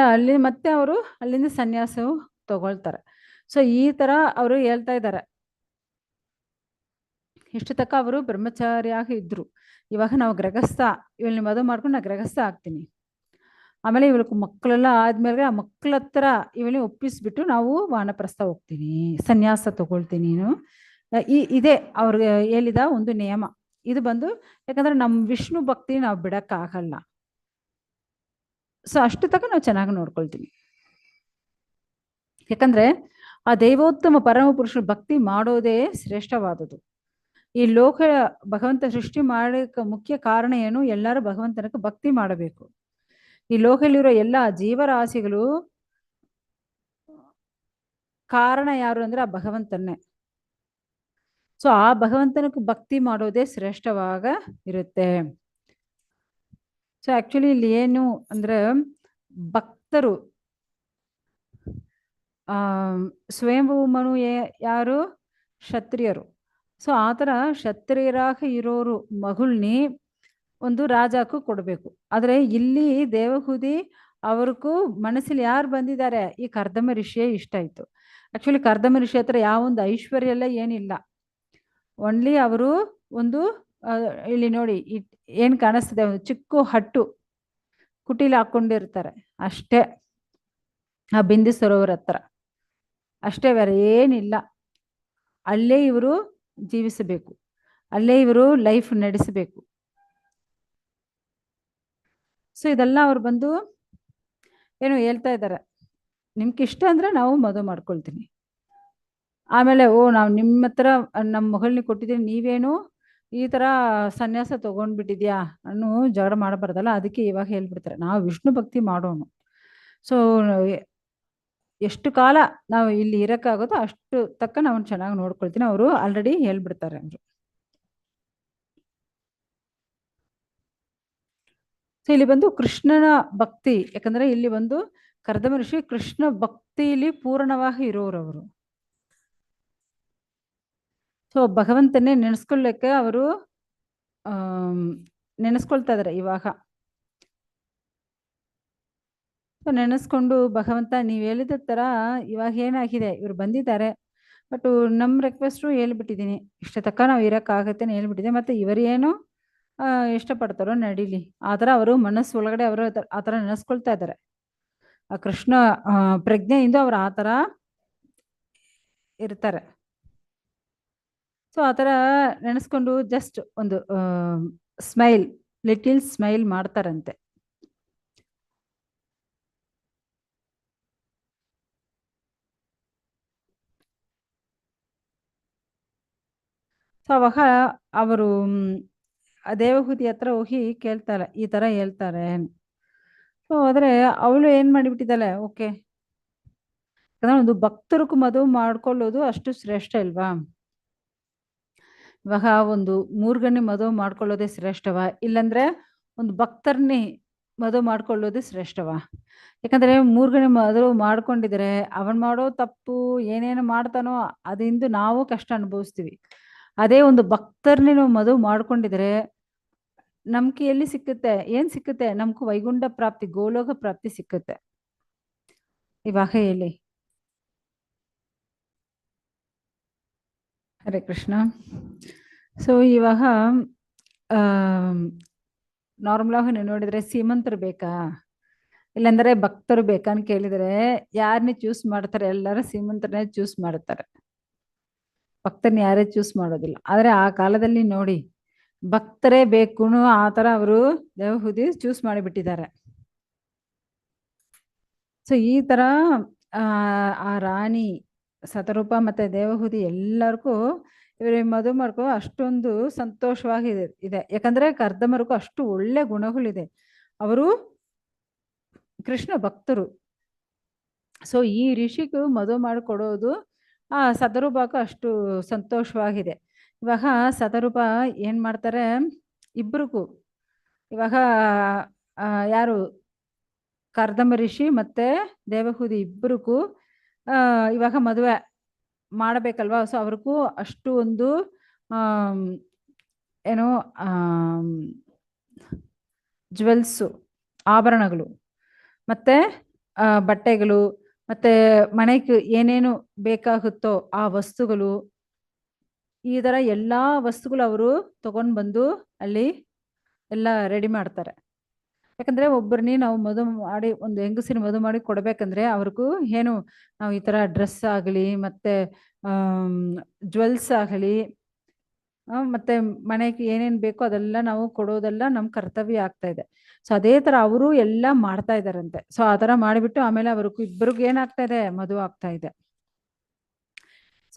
ಅವರು ಅಲ್ಲಿಂದ ಸನ್ಯಾಸವು ತಗೊಳ್ತಾರೆ. ಸೊ ಈ ತರ ಅವರು ಹೇಳ್ತಾ ಇದ್ದಾರೆ. ಇಷ್ಟು ತಕ್ಕ ಅವರು ಬ್ರಹ್ಮಚಾರಿಯಾಗಿ ಇದ್ರು. ಇವಾಗ ನಾವು ಗೃಹಸ್ಥ, ಇವಳನ್ನ ಮದುವೆ ಮಾಡ್ಕೊಂಡು ನಾ ಗೃಹಸ್ಥ ಆಗ್ತೀನಿ, ಆಮೇಲೆ ಇವಳಿಗೆ ಮಕ್ಕಳೆಲ್ಲ ಆದ್ಮೇಲೆ ಆ ಮಕ್ಕಳ ಹತ್ರ ಇವಳನ್ನ ಒಪ್ಪಿಸ್ಬಿಟ್ಟು ನಾವು ವಾನಪ್ರಸ್ಥ ಹೋಗ್ತೀನಿ, ಸನ್ಯಾಸ ತಗೊಳ್ತೀನಿ. ಇದೇ ಅವ್ರಿಗೆ ಹೇಳಿದ ಒಂದು ನಿಯಮ. ಇದು ಬಂದು ಯಾಕಂದ್ರೆ ನಮ್ಮ ವಿಷ್ಣು ಭಕ್ತಿ ನಾವು ಬಿಡಕ್ಕಾಗಲ್ಲ. ಸೊ ಅಷ್ಟು ತಕ್ಕ ನಾವು ಚೆನ್ನಾಗಿ ನೋಡ್ಕೊಳ್ತೀವಿ. ಯಾಕಂದ್ರೆ ಆ ದೈವೋತ್ತಮ ಪರಮ ಪುರುಷರು ಭಕ್ತಿ ಮಾಡೋದೇ ಶ್ರೇಷ್ಠವಾದದ್ದು. ಈ ಲೋಕ ಭಗವಂತ ಸೃಷ್ಟಿ ಮಾಡಕ್ಕೆ ಮುಖ್ಯ ಕಾರಣ ಏನು, ಎಲ್ಲರೂ ಭಗವಂತನಕ್ಕೆ ಭಕ್ತಿ ಮಾಡಬೇಕು. ಈ ಲೋಕದಲ್ಲಿರೋ ಎಲ್ಲ ಜೀವರಾಶಿಗಳು ಕಾರಣ ಯಾರು ಅಂದ್ರೆ ಆ ಭಗವಂತನೇ. ಸೊ ಆ ಭಗವಂತನಕ್ಕೆ ಭಕ್ತಿ ಮಾಡೋದೇ ಶ್ರೇಷ್ಠವಾಗ ಇರುತ್ತೆ. ಸೊ ಆಕ್ಚುಲಿ ಇಲ್ಲಿ ಏನು ಅಂದ್ರೆ, ಭಕ್ತರು ಸ್ವಯಂಭೂಮನು ಯಾರು, ಕ್ಷತ್ರಿಯರು. ಸೊ ಆ ಥರ ಕ್ಷತ್ರಿಯರಾಗ ಇರೋರು ಮಗುಳ್ನಿ ಒಂದು ರಾಜಕ್ಕೂ ಕೊಡಬೇಕು. ಆದರೆ ಇಲ್ಲಿ ದೇವಹೂತಿ ಅವ್ರಿಗೂ ಮನಸ್ಸಲ್ಲಿ ಯಾರು ಬಂದಿದ್ದಾರೆ, ಈ ಕರ್ದಮ ಋಷಿಯೇ ಇಷ್ಟ ಆಯ್ತು. ಆಕ್ಚುಲಿ ಕರ್ದಮ ಋಷಿ ಹತ್ರ ಯಾವೊಂದು ಐಶ್ವರ್ಯ ಎಲ್ಲ ಏನಿಲ್ಲ, ಓನ್ಲಿ ಅವರು ಒಂದು ಇಲ್ಲಿ ನೋಡಿ ಏನ್ ಕಾಣಿಸ್ತದೆ, ಒಂದು ಚಿಕ್ಕ ಹಟ್ಟು ಕುಟಿಲಿ ಹಾಕೊಂಡಿರ್ತಾರೆ ಅಷ್ಟೇ, ಆ ಬಿಂದು ಸರೋವರ ಹತ್ರ ಅಷ್ಟೇ, ಬೇರೆ ಏನಿಲ್ಲ. ಅಲ್ಲೇ ಇವರು ಜೀವಿಸಬೇಕು, ಅಲ್ಲೇ ಇವರು ಲೈಫ್ ನಡೆಸಬೇಕು. ಸೊ ಇದೆಲ್ಲ ಅವ್ರು ಬಂದು ಏನು ಹೇಳ್ತಾ ಇದ್ದಾರೆ, ನಿಮ್ಗೆ ಇಷ್ಟ ಅಂದ್ರೆ ನಾವು ಮದುವೆ ಮಾಡ್ಕೊಳ್ತೀನಿ, ಆಮೇಲೆ ನಾವು ನಿಮ್ಮ ಹತ್ರ ನಮ್ಮ ಮಗಳನ್ನ ಕೊಟ್ಟಿದ್ದೀನಿ, ನೀವೇನು ಈ ತರ ಸನ್ಯಾಸ ತಗೊಂಡ್ಬಿಟ್ಟಿದ್ಯಾ ಅನ್ನೋ ಜಗಳ ಮಾಡಬಾರ್ದಲ್ಲ. ಅದಕ್ಕೆ ಇವಾಗ ಹೇಳ್ಬಿಡ್ತಾರೆ, ನಾವು ವಿಷ್ಣು ಭಕ್ತಿ ಮಾಡೋನು. ಸೊ ಎಷ್ಟು ಕಾಲ ನಾವು ಇಲ್ಲಿ ಇರಕ್ಕಾಗುತ್ತೋ ಅಷ್ಟು ತಕ್ಕ ನಾವು ಚೆನ್ನಾಗಿ ನೋಡ್ಕೊಳ್ತೀನಿ, ಅವರು ಆಲ್ರೆಡಿ ಹೇಳ್ಬಿಡ್ತಾರೆ ಅವರು. ಸೊ ಇಲ್ಲಿ ಬಂದು ಕೃಷ್ಣನ ಭಕ್ತಿ, ಯಾಕಂದ್ರೆ ಇಲ್ಲಿ ಬಂದು ಕರ್ದಮ ಋಷಿ ಕೃಷ್ಣ ಭಕ್ತಿಯಲ್ಲಿ ಪೂರ್ಣವಾಗಿ ಇರೋರವರು. ಸೊ ಭಗವಂತನೇ ನೆನೆಸ್ಕೊಳ್ಳಕ್ಕೆ ಅವರು ನೆನೆಸ್ಕೊಳ್ತಾ ಇದಾರೆ ಇವಾಗ. ಸೊ ನೆನೆಸ್ಕೊಂಡು ಭಗವಂತ ನೀವು ಹೇಳಿದ ಥರ ಇವಾಗ ಏನಾಗಿದೆ, ಇವ್ರು ಬಂದಿದ್ದಾರೆ, ಬಟ್ ನಮ್ಮ ರಿಕ್ವೆಸ್ಟು ಹೇಳ್ಬಿಟ್ಟಿದ್ದೀನಿ, ಇಷ್ಟ ತನಕ ನಾವು ಇರೋಕ್ಕಾಗತ್ತೆ ಅಂತ ಹೇಳ್ಬಿಟ್ಟಿದೆ. ಮತ್ತು ಇವರೇನು ಇಷ್ಟಪಡ್ತಾರೋ ನಡೀಲಿ ಆ ಥರ ಅವರು ಮನಸ್ಸು ಒಳಗಡೆ ಅವರು ಆ ಥರ ನೆನೆಸ್ಕೊಳ್ತಾ ಇದ್ದಾರೆ. ಆ ಕೃಷ್ಣ ಪ್ರಜ್ಞೆಯಿಂದ ಅವ್ರು ಆ ಥರ ಇರ್ತಾರೆ. ಸೊ ಆ ಥರ ನೆನೆಸ್ಕೊಂಡು ಜಸ್ಟ್ ಒಂದು ಸ್ಮೈಲ್, ಲಿಟಿಲ್ ಸ್ಮೈಲ್ ಮಾಡ್ತಾರಂತೆ. ಸೊ ಅವಾಗ ಅವರು ದೇವಹೂತಿ ಹತ್ರ ಹೋಗಿ ಕೇಳ್ತಾರೆ, ಈ ಥರ ಹೇಳ್ತಾರೆ. ಸೊ ಆದರೆ ಅವಳು ಏನು ಮಾಡಿಬಿಟ್ಟಿದ್ದಾಳೆ, ಓಕೆ, ಯಾಕಂದ್ರೆ ಒಂದು ಭಕ್ತರಿಗೂ ಮದುವೆ ಮಾಡ್ಕೊಳ್ಳೋದು ಅಷ್ಟು ಶ್ರೇಷ್ಠ ಇಲ್ವಾ? ಇವಾಗ ಒಂದು ಮೂರ್ಗಣ್ಣಿ ಮದುವೆ ಮಾಡ್ಕೊಳ್ಳೋದೇ ಶ್ರೇಷ್ಠವಾ, ಇಲ್ಲಾಂದ್ರೆ ಒಂದು ಭಕ್ತರ್ನಿ ಮದುವೆ ಮಾಡ್ಕೊಳ್ಳೋದು ಶ್ರೇಷ್ಠವಾ? ಯಾಕಂದ್ರೆ ಮೂರ್ಗಣ್ಣಿ ಮದುವೆ ಮಾಡ್ಕೊಂಡಿದ್ರೆ ಅವನ್ ಮಾಡೋ ತಪ್ಪು ಏನೇನು ಮಾಡ್ತಾನೋ ಅದರಿಂದ ನಾವು ಕಷ್ಟ ಅನುಭವಿಸ್ತೀವಿ. ಅದೇ ಒಂದು ಭಕ್ತರ್ನಿ ನಾವು ಮದುವೆ ಮಾಡ್ಕೊಂಡಿದ್ರೆ ನಮ್ಗೆ ಎಲ್ಲಿ ಸಿಕ್ಕುತ್ತೆ, ಏನ್ ಸಿಕ್ಕುತ್ತೆ? ನಮ್ಗೆ ವೈಗುಂಠ ಪ್ರಾಪ್ತಿ, ಗೋಲೋಕ ಪ್ರಾಪ್ತಿ ಸಿಕ್ಕುತ್ತೆ. ಇವಾಗ ಹೇಳಿ. ಹರೇ ಕೃಷ್ಣ. ಸೊ ಇವಾಗ ನಾರ್ಮಲ್ ಆಗಿ ನೀವು ನೋಡಿದ್ರೆ ಶ್ರೀಮಂತರು ಬೇಕಾ ಇಲ್ಲಾಂದ್ರೆ ಭಕ್ತರು ಬೇಕಾ ಅಂತ ಕೇಳಿದ್ರೆ ಯಾರನ್ನೇ ಚೂಸ್ ಮಾಡ್ತಾರೆ? ಎಲ್ಲರೂ ಶ್ರೀಮಂತರನ್ನೇ ಚೂಸ್ ಮಾಡ್ತಾರೆ, ಭಕ್ತರನ್ನ ಯಾರೇ ಚೂಸ್ ಮಾಡೋದಿಲ್ಲ. ಆದ್ರೆ ಆ ಕಾಲದಲ್ಲಿ ನೋಡಿ, ಭಕ್ತರೇ ಬೇಕು ಆ ತರ ಅವರು ದೇವಹೂತಿ ಚೂಸ್ ಮಾಡಿಬಿಟ್ಟಿದ್ದಾರೆ. ಸೊ ಈ ತರ ಆ ರಾಣಿ ಶತರೂಪ ಮತ್ತೆ ದೇವಹೂತಿ ಎಲ್ಲರಿಗೂ ಇವ್ರಿಗೆ ಮದುವೆ ಮಾಡ್ಕೋ ಅಷ್ಟೊಂದು ಸಂತೋಷವಾಗಿದೆ ಇದೆ. ಯಾಕಂದ್ರೆ ಕರ್ದಮರಿಗೂ ಅಷ್ಟು ಒಳ್ಳೆ ಗುಣಗಳಿದೆ, ಅವರು ಕೃಷ್ಣ ಭಕ್ತರು. ಸೊ ಈ ಋಷಿಗೂ ಮದುವೆ ಮಾಡಿಕೊಡೋದು ಆ ಶತರೂಪಕ್ಕೂ ಅಷ್ಟು ಸಂತೋಷವಾಗಿದೆ. ಇವಾಗ ಶತರೂಪ ಏನ್ ಮಾಡ್ತಾರೆ, ಇಬ್ರಿಗೂ ಇವಾಗ ಯಾರು ಕರ್ದಮ ಋಷಿ ಮತ್ತೆ ದೇವಹೂತಿ ಇಬ್ಬರಿಗೂ ಇವಾಗ ಮದುವೆ ಮಾಡಬೇಕಲ್ವಾ? ಸೊ ಅವ್ರಿಗೂ ಅಷ್ಟು ಒಂದು ಏನೋ ಜ್ಯುವೆಲ್ಸು, ಆಭರಣಗಳು ಮತ್ತೆ ಬಟ್ಟೆಗಳು ಮತ್ತೆ ಮನೆಗೆ ಏನೇನು ಬೇಕಾಗುತ್ತೋ ಆ ವಸ್ತುಗಳು, ಈ ತರ ಎಲ್ಲಾ ವಸ್ತುಗಳು ಅವರು ತಗೊಂಡ್ ಬಂದು ಅಲ್ಲಿ ಎಲ್ಲ ರೆಡಿ ಮಾಡ್ತಾರೆ. ಯಾಕಂದ್ರೆ ಒಬ್ಬರನ್ನೇ ನಾವು ಮದುವೆ ಮಾಡಿ, ಒಂದು ಹೆಂಗಸಿನ ಮದುವೆ ಮಾಡಿ ಕೊಡ್ಬೇಕಂದ್ರೆ ಅವ್ರಿಗೂ ಏನು, ನಾವು ಈ ತರ ಡ್ರೆಸ್ ಆಗಲಿ ಮತ್ತೆ ಜ್ಯುವೆಲ್ಸ್ ಆಗಲಿ ಮತ್ತೆ ಮನೆಗೆ ಏನೇನು ಬೇಕೋ ಅದೆಲ್ಲ ನಾವು ಕೊಡೋದೆಲ್ಲ ನಮ್ಮ ಕರ್ತವ್ಯ ಆಗ್ತಾ ಇದೆ. ಸೊ ಅದೇ ತರ ಅವರು ಎಲ್ಲ ಮಾಡ್ತಾ ಇದಾರಂತೆ. ಸೊ ಆ ತರ ಮಾಡಿಬಿಟ್ಟು ಆಮೇಲೆ ಅವ್ರಿಗೂ ಇಬ್ಬರಿಗೂ ಏನಾಗ್ತಾ ಇದೆ, ಮದುವೆ ಆಗ್ತಾ ಇದೆ.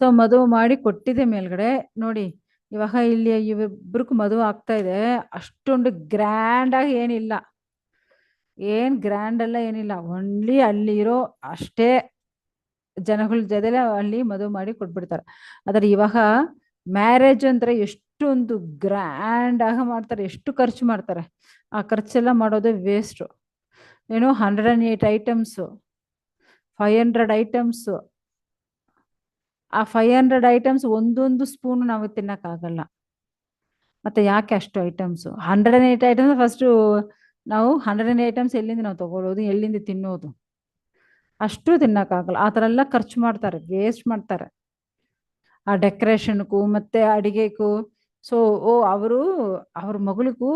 ಸೊ ಮದುವೆ ಮಾಡಿ ಕೊಟ್ಟಿದೆ ಮೇಲ್ಗಡೆ ನೋಡಿ, ಇವಾಗ ಇಲ್ಲಿ ಇವಿಬ್ರಿಗೂ ಮದುವೆ ಆಗ್ತಾ ಇದೆ. ಅಷ್ಟೊಂದು ಗ್ರ್ಯಾಂಡ್ ಆಗಿ ಏನಿಲ್ಲ, ಏನ್ ಗ್ರ್ಯಾಂಡ್ ಎಲ್ಲ ಏನಿಲ್ಲ, ಓನ್ಲಿ ಅಲ್ಲಿ ಇರೋ ಅಷ್ಟೇ ಜನಗಳ ಜೊತೆಲೆ ಅಲ್ಲಿ ಮದುವೆ ಮಾಡಿ ಕೊಟ್ಬಿಡ್ತಾರೆ. ಆದ್ರೆ ಇವಾಗ ಮ್ಯಾರೇಜ್ ಅಂದ್ರೆ ಎಷ್ಟೊಂದು ಗ್ರ್ಯಾಂಡ್ ಆಗಿ ಮಾಡ್ತಾರೆ, ಎಷ್ಟು ಖರ್ಚು ಮಾಡ್ತಾರೆ. ಆ ಖರ್ಚೆಲ್ಲ ಮಾಡೋದೇ ವೇಸ್ಟ್. ಏನು 108 ಐಟಮ್ಸು, 500 ಐಟಮ್ಸು. ಆ 500 ಐಟಮ್ಸ್ ಒಂದೊಂದು ಸ್ಪೂನ್ ನಾವು ತಿನ್ನಕ್ಕಾಗಲ್ಲ. ಮತ್ತೆ ಯಾಕೆ ಅಷ್ಟು ಐಟಮ್ಸು? 108 ಐಟಮ್ಸ್ ಫಸ್ಟು ನಾವು 108 ಐಟಮ್ಸ್ ಎಲ್ಲಿಂದ ನಾವು ತಗೊಳ್ಳೋದು, ಎಲ್ಲಿಂದ ತಿನ್ನೋದು? ಅಷ್ಟು ತಿನ್ನಕ್ಕಾಗಲ್ಲ. ಆ ಥರ ಎಲ್ಲ ಖರ್ಚು ಮಾಡ್ತಾರೆ, ವೇಸ್ಟ್ ಮಾಡ್ತಾರೆ ಆ ಡೆಕೋರೇಷನ್ಗೂ ಮತ್ತೆ ಅಡಿಗೆಗೂ. ಸೊ ಅವರು ಅವ್ರ ಮಗಳಿಗೂ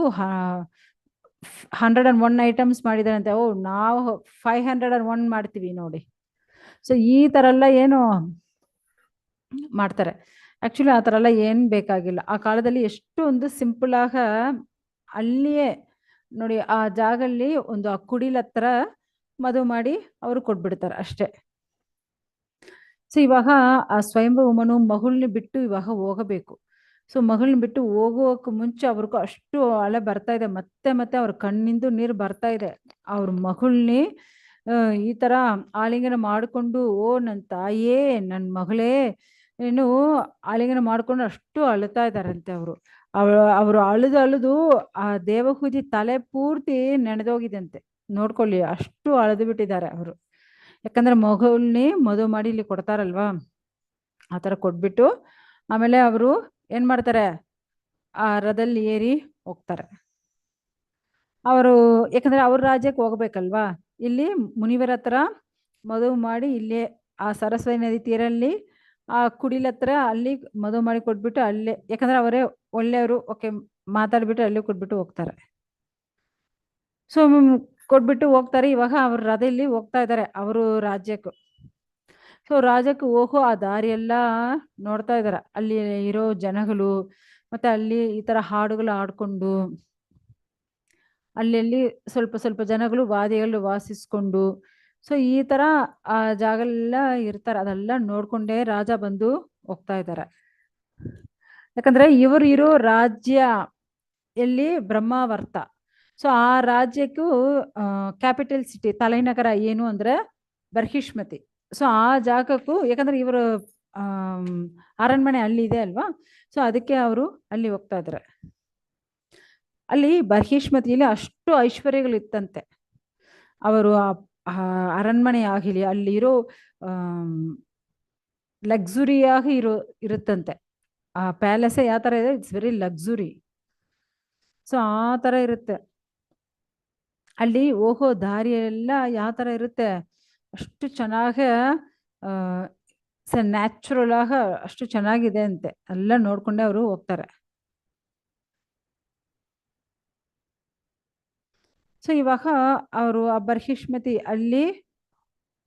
101 ಐಟಮ್ಸ್ ಮಾಡಿದಾರಂತೆ. ನಾವು 501 ಮಾಡ್ತೀವಿ ನೋಡಿ. ಸೊ ಈ ಥರ ಎಲ್ಲ ಏನು ಮಾಡ್ತಾರೆ. ಆಕ್ಚುಲಿ ಆ ಥರ ಎಲ್ಲ ಏನು ಬೇಕಾಗಿಲ್ಲ. ಆ ಕಾಲದಲ್ಲಿ ಎಷ್ಟು ಒಂದು ಸಿಂಪಲ್ ಆಗ ಅಲ್ಲಿಯೇ ನೋಡಿ, ಆ ಜಾಗಲ್ಲಿ ಒಂದು ಆ ಕುಡಿಲ ಹತ್ರ ಮದುವೆ ಮಾಡಿ ಅವರು ಕೊಟ್ಬಿಡ್ತಾರೆ ಅಷ್ಟೇ. ಸೊ ಇವಾಗ ಆ ಸ್ವಯಂಭೂಮನು ಮಗಳನ್ನ ಬಿಟ್ಟು ಇವಾಗ ಹೋಗಬೇಕು. ಸೊ ಮಗಳನ್ನ ಬಿಟ್ಟು ಹೋಗೋಕೆ ಮುಂಚೆ ಅವ್ರಿಗೂ ಅಷ್ಟು ಅಲೆ ಬರ್ತಾ ಇದೆ, ಮತ್ತೆ ಮತ್ತೆ ಅವ್ರ ಕಣ್ಣಿಂದ ನೀರು ಬರ್ತಾ ಇದೆ. ಅವ್ರ ಮಗಳನ್ನೇ ಈ ತರ ಆಲಿಂಗನ ಮಾಡಿಕೊಂಡು, ಓ ನನ್ನ ತಾಯಿಯೇ, ನನ್ನ ಮಗಳೇ, ಏನು ಆಲಿಂಗನ ಮಾಡ್ಕೊಂಡು ಅಷ್ಟು ಅಳ್ತಾ ಇದ್ದಾರಂತೆ ಅವರು. ಅವರು ಅழுದು ಅழுದು ಆ ದೇವಹೂತಿ ತಲೆ ಪೂರ್ತಿ ನೆನೆದೋಗಿದಂತೆ. ನೋಡ್ಕೊಳ್ಳಿ, ಅಷ್ಟು ಅಳೆದು ಬಿಟ್ಟಿದ್ದಾರೆ ಅವರು. ಯಾಕಂದ್ರೆ ಮಗಳನ್ನೇ ಮದುವೆ ಮಾಡಿ ಇಲ್ಲಿ ಕೊಡ್ತಾರಲ್ವಾ, ಆ ಥರ ಕೊಟ್ಬಿಟ್ಟು ಆಮೇಲೆ ಅವರು ಏನ್ ಮಾಡ್ತಾರೆ, ಆ ರಥದಲ್ಲಿ ಏರಿ ಹೋಗ್ತಾರೆ. ಅವರು ಯಾಕಂದ್ರೆ ಅವ್ರ ರಾಜ್ಯಕ್ಕೆ ಹೋಗ್ಬೇಕಲ್ವಾ, ಇಲ್ಲಿ ಮುನಿವರ ಹತ್ರ ಮದುವೆ ಮಾಡಿ ಇಲ್ಲೇ ಆ ಸರಸ್ವತಿ ನದಿ ತೀರಲ್ಲಿ ಆ ಕುಡಿಲ ಹತ್ರ ಅಲ್ಲಿ ಮದುವೆ ಮಾಡಿ ಕೊಟ್ಬಿಟ್ಟು ಅಲ್ಲೇ, ಯಾಕಂದ್ರೆ ಅವರೇ ಒಳ್ಳೆಯವರು, ಓಕೆ ಮಾತಾಡ್ಬಿಟ್ಟು ಅಲ್ಲೇ ಕೊಟ್ಬಿಟ್ಟು ಹೋಗ್ತಾರೆ. ಸೊ ಕೊಟ್ಬಿಟ್ಟು ಹೋಗ್ತಾರೆ. ಇವಾಗ ಅವ್ರ ರಥದಲ್ಲಿ ಹೋಗ್ತಾ ಇದ್ದಾರೆ ಅವರು ರಾಜ್ಯಕ್ಕೂ. ಸೊ ರಾಜ್ಯಕ್ಕೆ ಹೋಗೋ ಆ ದಾರಿಯೆಲ್ಲ ನೋಡ್ತಾ ಇದಾರೆ, ಅಲ್ಲಿ ಇರೋ ಜನಗಳು, ಮತ್ತೆ ಅಲ್ಲಿ ಈ ತರ ಹಾಡುಗಳು ಆಡ್ಕೊಂಡು, ಅಲ್ಲಲ್ಲಿ ಸ್ವಲ್ಪ ಸ್ವಲ್ಪ ಜನಗಳು ವಾದಿಗಳು ವಾಸಿಸ್ಕೊಂಡು, ಸೊ ಈ ತರ ಆ ಜಾಗಲೆಲ್ಲ ಇರ್ತಾರೆ. ಅದೆಲ್ಲ ನೋಡ್ಕೊಂಡೇ ರಾಜ ಬಂದು ಹೋಗ್ತಾ ಇದ್ದಾರೆ. ಯಾಕಂದ್ರೆ ಇವರು ಇರೋ ರಾಜ್ಯ ಎಲ್ಲಿ ಬ್ರಹ್ಮಾವರ್ತ. ಸೊ ಆ ರಾಜ್ಯಕ್ಕೂ ಕ್ಯಾಪಿಟಲ್ ಸಿಟಿ ತಲೆನಗರ ಏನು ಅಂದ್ರೆ ಬರ್ಹಿಷ್ಮತಿ. ಸೊ ಆ ಜಾಗಕ್ಕೂ, ಯಾಕಂದ್ರೆ ಇವರು ಅರಣ್ಮನೆ ಅಲ್ಲಿ ಇದೆ ಅಲ್ವಾ, ಸೊ ಅದಕ್ಕೆ ಅವರು ಅಲ್ಲಿ ಹೋಗ್ತಾ ಇದ್ದಾರೆ. ಅಲ್ಲಿ ಬರ್ಹಿಷ್ಮತಿಯಲ್ಲಿ ಅಷ್ಟು ಐಶ್ವರ್ಯಗಳಿತ್ತಂತೆ. ಅವರು ಅರಣ್ಮನೆ ಆಗಿಲಿ ಅಲ್ಲಿರೋ ಲಕ್ಸುರಿಯಾಗಿ ಇರುತ್ತಂತೆ. ಆ ಪ್ಯಾಲೇಸೇ ಯಾವ ತರ ಇದೆ, ಇಟ್ಸ್ ವೆರಿ ಲಕ್ಸುರಿ. ಸೊ ಆ ತರ ಇರುತ್ತೆ. ಅಲ್ಲಿ ಹೋಗೋ ದಾರಿ ಎಲ್ಲ ಯಾವ ತರ ಇರುತ್ತೆ, ಅಷ್ಟು ಚೆನ್ನಾಗ ನ್ಯಾಚುರಲ್ ಆಗ ಅಷ್ಟು ಚೆನ್ನಾಗಿದೆ ಅಂತೆ. ಎಲ್ಲ ನೋಡ್ಕೊಂಡೆ ಅವರು ಹೋಗ್ತಾರೆ. ಸೊ ಇವಾಗ ಅವರು ಆ ಬರ್ಹಿಷ್ಮತಿ ಅಲ್ಲಿ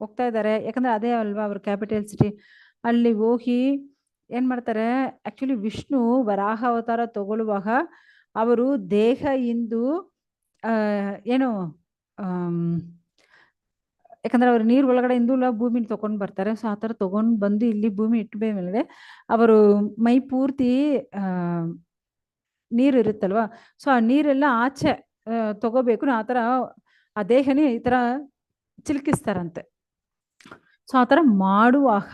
ಹೋಗ್ತಾ ಇದ್ದಾರೆ, ಯಾಕಂದ್ರೆ ಅದೇ ಅಲ್ವಾ ಅವ್ರ ಕ್ಯಾಪಿಟಲ್ ಸಿಟಿ. ಅಲ್ಲಿ ಹೋಗಿ ಏನ್ ಮಾಡ್ತಾರೆ, ಆಕ್ಚುಲಿ ವಿಷ್ಣು ವರಾಹ ಅವತಾರ ತಗೊಳ್ಳುವಾಗ ಅವರು ದೇಹ ಇಂದು ಏನು ಯಾಕಂದ್ರೆ ಅವ್ರು ನೀರ್ ಒಳಗಡೆ ಇಂದು ಭೂಮಿನ ತಗೊಂಡ್ ಬರ್ತಾರೆ. ಸೊ ಆತರ ತಗೊಂಡ್ ಬಂದು ಇಲ್ಲಿ ಭೂಮಿ ಇಟ್ಟ ಮೇಲೆ ಅವರು ಮೈ ಪೂರ್ತಿ ನೀರು ಇರುತ್ತಲ್ವಾ, ಸೊ ಆ ನೀರೆಲ್ಲ ಆಚೆ ತಗೋಬೇಕು, ಆ ತರ ಆ ದೇಹನೇ ಈ ತರ ಚಿಲ್ಕಿಸ್ತಾರಂತೆ. ಸೊ ಆ ತರ ಮಾಡುವಾಗ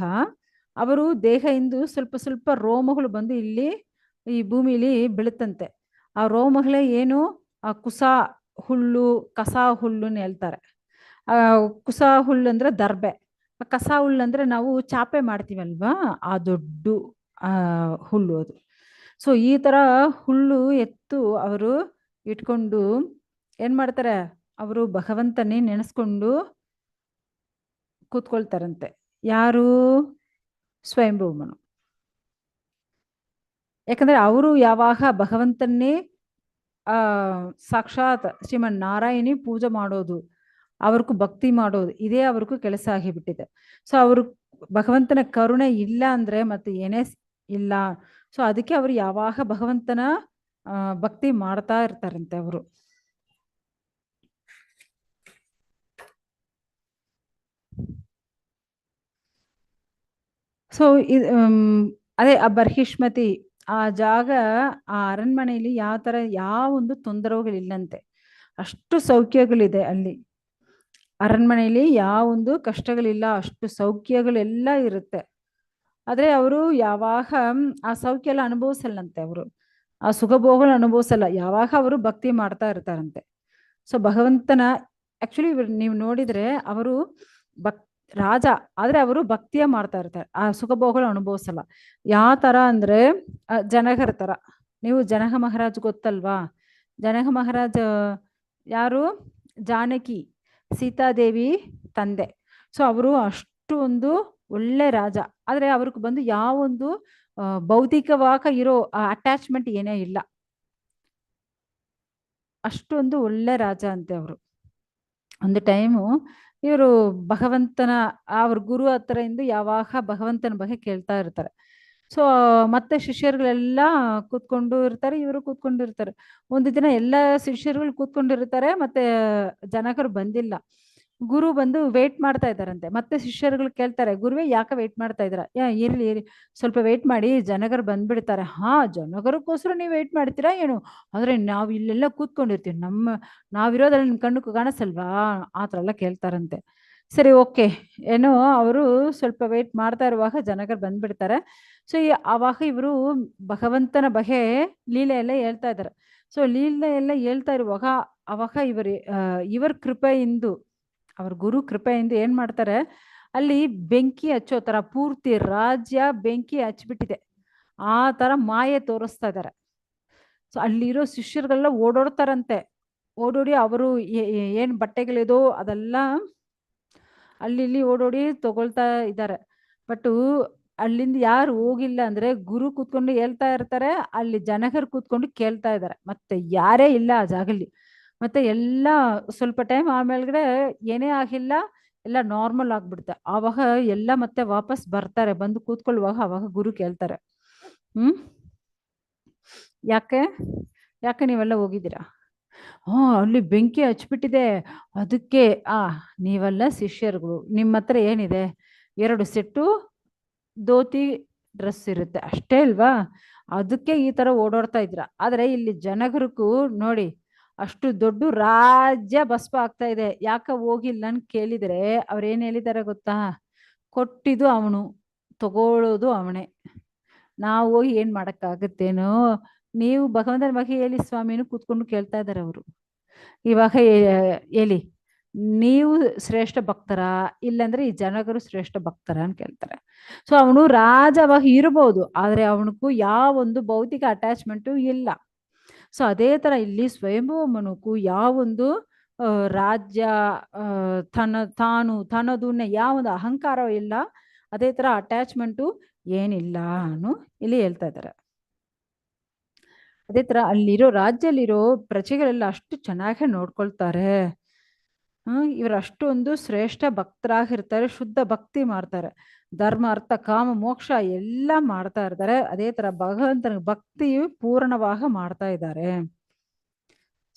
ಅವರು ದೇಹ ಇಂದು ಸ್ವಲ್ಪ ಸ್ವಲ್ಪ ರೋಮಗಳು ಬಂದು ಇಲ್ಲಿ ಈ ಭೂಮಿಲಿ ಬೀಳುತ್ತಂತೆ. ಆ ರೋಮಗಳೇ ಏನು, ಆ ಕುಸ ಹುಲ್ಲು, ಕಸ ಹುಲ್ಲುன்னு ಹೇಳ್ತಾರೆ. ಆ ಕುಸ ಹುಲ್ಲು ಅಂದ್ರೆ ದರ್ಬೆ, ಕಸ ಹುಲ್ಲು ಅಂದ್ರೆ ನಾವು ಚಾಪೆ ಮಾಡ್ತೀವಲ್ವಾ, ಆ ದೊಡ್ಡ ಹುಲ್ಲು ಅದು. ಸೊ ಈ ತರ ಹುಲ್ಲು ಎತ್ತು ಅವರು ಇಟ್ಕೊಂಡು ಏನ್ ಮಾಡ್ತಾರೆ, ಅವರು ಭಗವಂತನೇ ನೆನೆಸ್ಕೊಂಡು ಕೂತ್ಕೊಳ್ತಾರಂತೆ. ಯಾರು, ಸ್ವಯಂಭೂಮನು. ಯಾಕಂದ್ರೆ ಅವರು ಯಾವಾಗ ಭಗವಂತನ್ನೇ ಸಾಕ್ಷಾತ್ ಶ್ರೀಮನ್ ನಾರಾಯಣಿ ಪೂಜೆ ಮಾಡೋದು, ಅವ್ರಿಗೂ ಭಕ್ತಿ ಮಾಡೋದು, ಇದೇ ಅವ್ರಿಗೂ ಕೆಲಸ ಆಗಿಬಿಟ್ಟಿದೆ. ಸೊ ಅವರು ಭಗವಂತನ ಕರುಣೆ ಇಲ್ಲ ಅಂದ್ರೆ ಮತ್ತೆ ಏನೇ ಇಲ್ಲ. ಸೊ ಅದಕ್ಕೆ ಅವರು ಯಾವಾಗ ಭಗವಂತನ ಭಕ್ತಿ ಮಾಡ್ತಾ ಇರ್ತಾರಂತೆ ಅವರು. ಸೊ ಅದೇ ಆ ಬರ್ಹಿಷ್ಮತಿ ಆ ಜಾಗ, ಆ ಅರಣ್ಮನೆಯಲ್ಲಿ ಯಾವ ತರ ಯಾವ ಒಂದು ತೊಂದರೆಗಳಿಲ್ಲಂತೆ, ಅಷ್ಟು ಸೌಖ್ಯಗಳಿದೆ ಅಲ್ಲಿ. ಅರಣ್ಮನೆಯಲ್ಲಿ ಯಾವ ಒಂದು ಕಷ್ಟಗಳಿಲ್ಲ, ಅಷ್ಟು ಸೌಖ್ಯಗಳೆಲ್ಲ ಇರುತ್ತೆ. ಆದ್ರೆ ಅವರು ಯಾವಾಗ ಆ ಸೌಖ್ಯ ಎಲ್ಲ ಅನುಭವಿಸಲ್ಲಂತೆ, ಅವರು ಆ ಸುಖಭೋಗಗಳು ಅನುಭವಿಸಲ್ಲ, ಯಾವಾಗ ಅವರು ಭಕ್ತಿ ಮಾಡ್ತಾ ಇರ್ತಾರಂತೆ. ಸೊ ಭಗವಂತನ ಆಕ್ಚುಲಿ ನೀವು ನೋಡಿದ್ರೆ ಅವರು ರಾಜ, ಆದ್ರೆ ಅವರು ಭಕ್ತಿಯ ಮಾಡ್ತಾ ಇರ್ತಾರೆ, ಆ ಸುಖಭೋಗಗಳು ಅನುಭವಿಸಲ್ಲ. ಯಾವ ತರ ಅಂದ್ರೆ ಜನಕರ ತರ. ನೀವು ಜನಕ ಮಹಾರಾಜ್ ಗೊತ್ತಲ್ವಾ, ಜನಕ ಮಹಾರಾಜ್ ಯಾರು, ಜಾನಕಿ ಸೀತಾದೇವಿ ತಂದೆ. ಸೊ ಅವರು ಅಷ್ಟು ಒಂದು ಒಳ್ಳೆ ರಾಜ, ಆದ್ರೆ ಅವ್ರಿಗೆ ಬಂದು ಯಾವೊಂದು ಭೌತಿಕವಾಗ ಇರೋ ಅಟ್ಯಾಚ್ಮೆಂಟ್ ಏನೇ ಇಲ್ಲ, ಅಷ್ಟೊಂದು ಒಳ್ಳೆ ರಾಜ ಅಂತೆ ಅವರು. ಒಂದು ಟೈಮು ಇವರು ಭಗವಂತನ ಅವ್ರ ಗುರು ಹತ್ರ ಇಂದು ಯಾವಾಗ ಭಗವಂತನ ಬಗ್ಗೆ ಕೇಳ್ತಾ ಇರ್ತಾರೆ. ಸೊ ಮತ್ತೆ ಶಿಷ್ಯರುಗಳೆಲ್ಲ ಕೂತ್ಕೊಂಡು ಇರ್ತಾರೆ, ಇವರು ಕೂತ್ಕೊಂಡು ಇರ್ತಾರೆ. ಒಂದು ದಿನ ಎಲ್ಲ ಶಿಷ್ಯರುಗಳು ಕೂತ್ಕೊಂಡಿರ್ತಾರೆ, ಮತ್ತೆ ಜನಕರು ಬಂದಿಲ್ಲ. ಗುರು ಬಂದು ವೇಟ್ ಮಾಡ್ತಾ ಇದ್ದಾರಂತೆ. ಮತ್ತೆ ಶಿಷ್ಯರುಗಳು ಕೇಳ್ತಾರೆ, ಗುರುವೇ ಯಾಕೆ ವೇಟ್ ಮಾಡ್ತಾ ಇದ್ದೀರಾ? ಇರ್ಲಿ ಇರಿ, ಸ್ವಲ್ಪ ವೇಟ್ ಮಾಡಿ, ಜನಗರು ಬಂದ್ಬಿಡ್ತಾರೆ. ಹಾ, ಜನಗರಕ್ಕೋಸ್ಕರ ನೀವು ವೇಟ್ ಮಾಡ್ತೀರಾ ಏನು? ಆದ್ರೆ ನಾವು ಇಲ್ಲೆಲ್ಲ ಕೂತ್ಕೊಂಡಿರ್ತೀವಿ, ನಾವಿರೋದ್ರಲ್ಲಿ ನಿಮ್ ಕಣ್ಣು ಕಾಣಿಸಲ್ವಾ? ಆ ಥರ ಎಲ್ಲ ಕೇಳ್ತಾರಂತೆ. ಸರಿ, ಓಕೆ ಏನೋ ಅವರು ಸ್ವಲ್ಪ ವೇಟ್ ಮಾಡ್ತಾ ಇರುವಾಗ ಜನಗರು ಬಂದ್ಬಿಡ್ತಾರೆ. ಸೊ ಆವಾಗ ಇವರು ಭಗವಂತನ ಬಗ್ಗೆ ಲೀಲೆ ಎಲ್ಲ ಹೇಳ್ತಾ ಇದ್ದಾರೆ. ಸೊ ಲೀಲೆ ಎಲ್ಲ ಹೇಳ್ತಾ ಇರುವಾಗ ಅವಾಗ ಇವರ ಕೃಪೆಯಿಂದ, ಅವ್ರ ಗುರು ಕೃಪೆಯಿಂದ ಏನ್ ಮಾಡ್ತಾರೆ, ಅಲ್ಲಿ ಬೆಂಕಿ ಹಚ್ಚೋ ತರ ಪೂರ್ತಿ ರಾಜ್ಯ ಬೆಂಕಿ ಹಚ್ಬಿಟ್ಟಿದೆ. ಆ ತರ ಮಾಯೆ ತೋರಿಸ್ತಾ ಇದ್ದಾರೆ. ಸೊ ಅಲ್ಲಿರೋ ಶಿಷ್ಯರುಗಳೆಲ್ಲ ಓಡೋಡ್ತಾರಂತೆ. ಓಡೋಡಿ ಅವರು ಏನ್ ಬಟ್ಟೆಗಳಿದೋ ಅದೆಲ್ಲ ಅಲ್ಲಿ ಇಲ್ಲಿ ಓಡೋಡಿ ತಗೊಳ್ತಾ ಇದ್ದಾರೆ. ಬಟ್ ಅಲ್ಲಿಂದ ಯಾರು ಹೋಗಿಲ್ಲ ಅಂದ್ರೆ ಗುರು ಕೂತ್ಕೊಂಡು ಹೇಳ್ತಾ ಇರ್ತಾರೆ, ಅಲ್ಲಿ ಜನಕರು ಕೂತ್ಕೊಂಡು ಕೇಳ್ತಾ ಇದ್ದಾರೆ. ಮತ್ತೆ ಯಾರೇ ಇಲ್ಲ ಆ ಜಾಗದಲ್ಲಿ. ಮತ್ತೆ ಎಲ್ಲ ಸ್ವಲ್ಪ ಟೈಮ್ ಆಮೇಲ್ಗಡೆ ಏನೇ ಆಗಿಲ್ಲ, ಎಲ್ಲ ನಾರ್ಮಲ್ ಆಗ್ಬಿಡುತ್ತೆ. ಆವಾಗ ಎಲ್ಲ ಮತ್ತೆ ವಾಪಸ್ ಬರ್ತಾರೆ. ಬಂದು ಕೂತ್ಕೊಳ್ಳುವಾಗ ಅವಾಗ ಗುರು ಕೇಳ್ತಾರೆ, ಯಾಕೆ ಯಾಕೆ ನೀವೆಲ್ಲ ಹೋಗಿದ್ದೀರಾ? ಅಲ್ಲಿ ಬೆಂಕಿ ಹಚ್ಬಿಟ್ಟಿದೆ. ಅದಕ್ಕೆ ನೀವೆಲ್ಲ ಶಿಷ್ಯರುಗಳು, ನಿಮ್ಮ ಹತ್ರ ಏನಿದೆ, 2 ಸೆಟ್ಟು ಧೋತಿ ಡ್ರೆಸ್ ಇರುತ್ತೆ ಅಷ್ಟೇ ಅಲ್ವಾ? ಅದಕ್ಕೆ ಈ ತರ ಓಡಾಡ್ತಾ ಇದ್ರ. ಆದ್ರೆ ಇಲ್ಲಿ ಜನಗರಿಗೂ ನೋಡಿ, ಅಷ್ಟು ದೊಡ್ಡ ರಾಜ್ಯ ಭಸ್ಮ ಆಗ್ತಾ ಇದೆ, ಯಾಕೆ ಹೋಗಿಲ್ಲ ಅಂತ ಕೇಳಿದ್ರೆ ಅವ್ರೇನ್ ಹೇಳಿದಾರೆ ಗೊತ್ತಾ? ಕೊಟ್ಟಿದ್ದು ಅವನು, ತಗೊಳ್ಳೋದು ಅವನೇ. ನಾವು ಹೋಗಿ ಏನ್ ಮಾಡಕ್ಕಾಗತ್ತೇನೋ? ನೀವು ಭಗವಂತನ ಬಗ್ಗೆ ಹೇಳಿ ಸ್ವಾಮಿನೂ ಕೂತ್ಕೊಂಡು ಕೇಳ್ತಾ ಇದ್ದಾರೆ ಅವರು. ಇವಾಗ ಹೇಳಿ, ನೀವು ಶ್ರೇಷ್ಠ ಭಕ್ತರ, ಇಲ್ಲಾಂದ್ರೆ ಈ ಜನಗರು ಶ್ರೇಷ್ಠ ಭಕ್ತರ ಅಂತ ಕೇಳ್ತಾರೆ. ಸೊ ಅವನು ರಾಜವಾಗಿ ಇರಬಹುದು, ಆದ್ರೆ ಅವನಿಗೂ ಯಾವೊಂದು ಭೌತಿಕ ಅಟ್ಯಾಚ್ಮೆಂಟು ಇಲ್ಲ. ಸೊ ಅದೇ ತರ ಇಲ್ಲಿ ಸ್ವಯಂಭೂ ಮನುಕು ಯಾವೊಂದು ರಾಜ್ಯ, ತನ್ನದನ್ನ ಯಾವೊಂದು ಅಹಂಕಾರ ಇಲ್ಲ, ಅದೇ ತರ ಅಟ್ಯಾಚ್ಮೆಂಟು ಏನಿಲ್ಲ ಅನ್ನು ಇಲ್ಲಿ ಹೇಳ್ತಾ ಇದ್ದಾರೆ. ಅದೇ ತರ ಅಲ್ಲಿರೋ ರಾಜ್ಯದಲ್ಲಿರೋ ಪ್ರಜೆಗಳೆಲ್ಲ ಅಷ್ಟು ಚೆನ್ನಾಗಿ ನೋಡ್ಕೊಳ್ತಾರೆ. ಇವರು ಅಷ್ಟೊಂದು ಶ್ರೇಷ್ಠ ಭಕ್ತರಾಗಿರ್ತಾರೆ, ಶುದ್ಧ ಭಕ್ತಿ ಮಾಡ್ತಾರೆ, ಧರ್ಮ ಅರ್ಥ ಕಾಮ ಮೋಕ್ಷ ಎಲ್ಲ ಮಾಡ್ತಾ ಇರ್ತಾರೆ. ಅದೇ ತರ ಭಗವಂತನ ಭಕ್ತಿ ಪೂರ್ಣವಾಗಿ ಮಾಡ್ತಾ ಇದ್ದಾರೆ.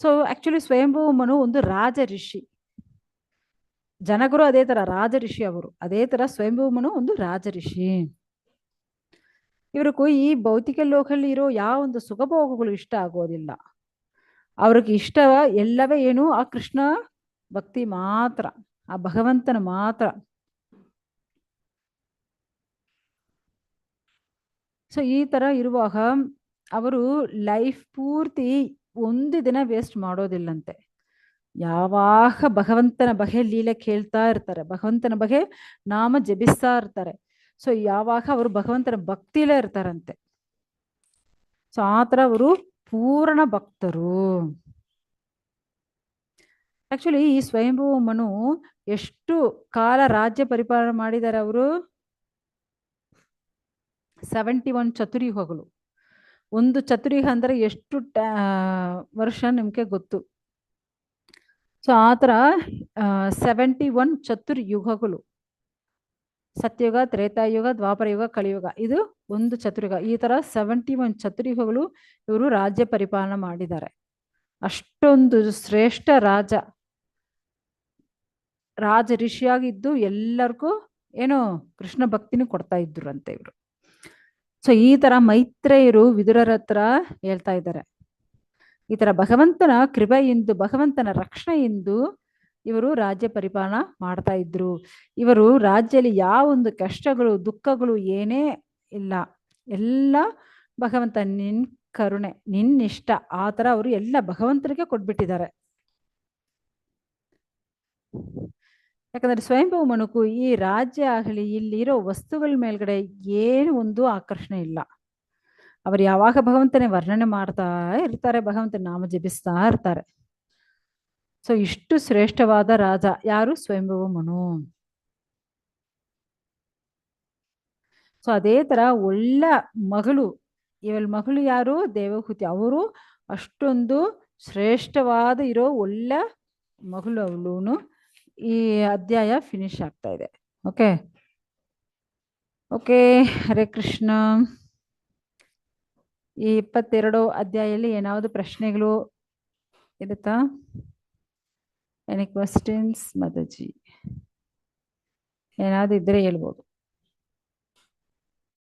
ಸೊ ಆಕ್ಚುಲಿ ಸ್ವಯಂಭೂ ಮನು ಒಂದು ರಾಜ ಋಷಿ, ಜನಗರು ಅದೇ ತರ ರಾಜ ಋಷಿ ಅವರು. ಅದೇ ತರ ಸ್ವಯಂಭೂ ಮನು ಒಂದು ರಾಜ ಋಷಿ. ಇವ್ರಿಗೂ ಈ ಭೌತಿಕ ಲೋಕದಲ್ಲಿ ಇರೋ ಯಾವ ಒಂದು ಸುಖಭೋಗಗಳು ಇಷ್ಟ ಆಗೋದಿಲ್ಲ. ಅವ್ರಿಗೆ ಇಷ್ಟ ಎಲ್ಲವೇ ಏನು, ಆ ಕೃಷ್ಣ ಭಕ್ತಿ ಮಾತ್ರ, ಆ ಭಗವಂತನ ಮಾತ್ರ. ಸೊ ಈ ತರ ಇರುವಾಗ ಅವರು ಲೈಫ್ ಪೂರ್ತಿ ಒಂದು ದಿನ ವೇಸ್ಟ್ ಮಾಡೋದಿಲ್ಲಂತೆ. ಯಾವಾಗ ಭಗವಂತನ ಬಗ್ಗೆ ಲೀಲೆ ಕೇಳ್ತಾ ಇರ್ತಾರೆ, ಭಗವಂತನ ಬಗ್ಗೆ ನಾಮ ಜಪಿಸ್ತಾ ಇರ್ತಾರೆ. ಸೊ ಯಾವಾಗ ಅವರು ಭಗವಂತನ ಭಕ್ತಿಲೇ ಇರ್ತಾರಂತೆ. ಸೊ ಆತರ ಅವರು ಪೂರ್ಣ ಭಕ್ತರು. ಆಕ್ಚುಲಿ ಈ ಸ್ವಯಂಭೂ ಮನು ಎಷ್ಟು ಕಾಲ ರಾಜ್ಯ ಪರಿಪಾಲನೆ ಮಾಡಿದ್ದಾರೆ ಅವರು? 71 ಚತುರ್ಯುಗಗಳು. ಒಂದು ಚತುರ್ಯುಗ ಅಂದ್ರೆ ಎಷ್ಟು ವರ್ಷ ನಿಮ್ಗೆ ಗೊತ್ತು? ಸೊ ಆತರ 71 ಚತುರ್ಯುಗಗಳು, ಸತ್ಯಯುಗ, ತ್ರೇತಾಯುಗ, ದ್ವಾಪರಯುಗ, ಕಲಿಯುಗ, ಇದು ಒಂದು ಚತುರ್ಯುಗ. ಈ ತರ 71 ಚತುರ್ಯುಗಗಳು ಇವರು ರಾಜ್ಯ ಪರಿಪಾಲನೆ ಮಾಡಿದ್ದಾರೆ. ಅಷ್ಟೊಂದು ಶ್ರೇಷ್ಠ ರಾಜ ಋಷಿಯಾಗಿದ್ದು ಎಲ್ಲರಿಗೂ ಏನೋ ಕೃಷ್ಣ ಭಕ್ತಿನೂ ಕೊಡ್ತಾ ಇದ್ರು ಅಂತ ಇವರು. ಸೊ ಈ ತರ ಮೈತ್ರೇಯರು ವಿದುರರ ಹತ್ರ ಹೇಳ್ತಾ ಇದ್ದಾರೆ, ಈ ತರ ಭಗವಂತನ ಕೃಪೆಯಿಂದ, ಭಗವಂತನ ರಕ್ಷಣೆಯಿಂದ ಇವರು ರಾಜ್ಯ ಪರಿಪಾಲನ ಮಾಡ್ತಾ ಇದ್ರು. ಇವರು ರಾಜ್ಯದಲ್ಲಿ ಯಾವೊಂದು ಕಷ್ಟಗಳು ದುಃಖಗಳು ಏನೇ ಇಲ್ಲ, ಎಲ್ಲ ಭಗವಂತ ನಿನ್ ಕರುಣೆ, ನಿನ್ನಿಷ್ಟ, ಆ ತರ ಅವರು ಎಲ್ಲ ಭಗವಂತನಿಗೆ ಕೊಟ್ಬಿಟ್ಟಿದ್ದಾರೆ. ಯಾಕಂದ್ರೆ ಸ್ವಯಂಭೂ ಮನುಕು ಈ ರಾಜ್ಯ ಆಗಲಿ ಇಲ್ಲಿರೋ ವಸ್ತುಗಳ ಮೇಲ್ಗಡೆ ಏನು ಒಂದು ಆಕರ್ಷಣೆ ಇಲ್ಲ. ಅವರು ಯಾವಾಗ ಭಗವಂತನೇ ವರ್ಣನೆ ಮಾಡ್ತಾ ಇರ್ತಾರೆ, ಭಗವಂತನ ನಾಮ ಜಪಿಸ್ತಾ ಇರ್ತಾರೆ. ಸೊ ಇಷ್ಟು ಶ್ರೇಷ್ಠವಾದ ರಾಜ ಯಾರು? ಸ್ವಯಂಭೂ ಮನು. ಸೊ ಅದೇ ತರ ಒಳ್ಳೆ ಮಗಳು, ಮಗಳು ಯಾರು? ದೇವಹೂತಿ. ಅವರು ಅಷ್ಟೊಂದು ಶ್ರೇಷ್ಠವಾದ ಇರೋ ಒಳ್ಳೆ ಮಗಳು ಅವಳು. ಈ ಅಧ್ಯಾಯ ಫಿನಿಶ್ ಆಗ್ತಾ ಇದೆ. Okay okay, Hare Krishna. ಈ 22 ಅಧ್ಯಾಯದಲ್ಲಿ ಏನಾದ್ರು ಪ್ರಶ್ನೆಗಳು ಇರುತ್ತಾ? Any questions Mataji? ಏನಾದ್ರು ಇದ್ರೆ ಹೇಳ್ಬೋದು.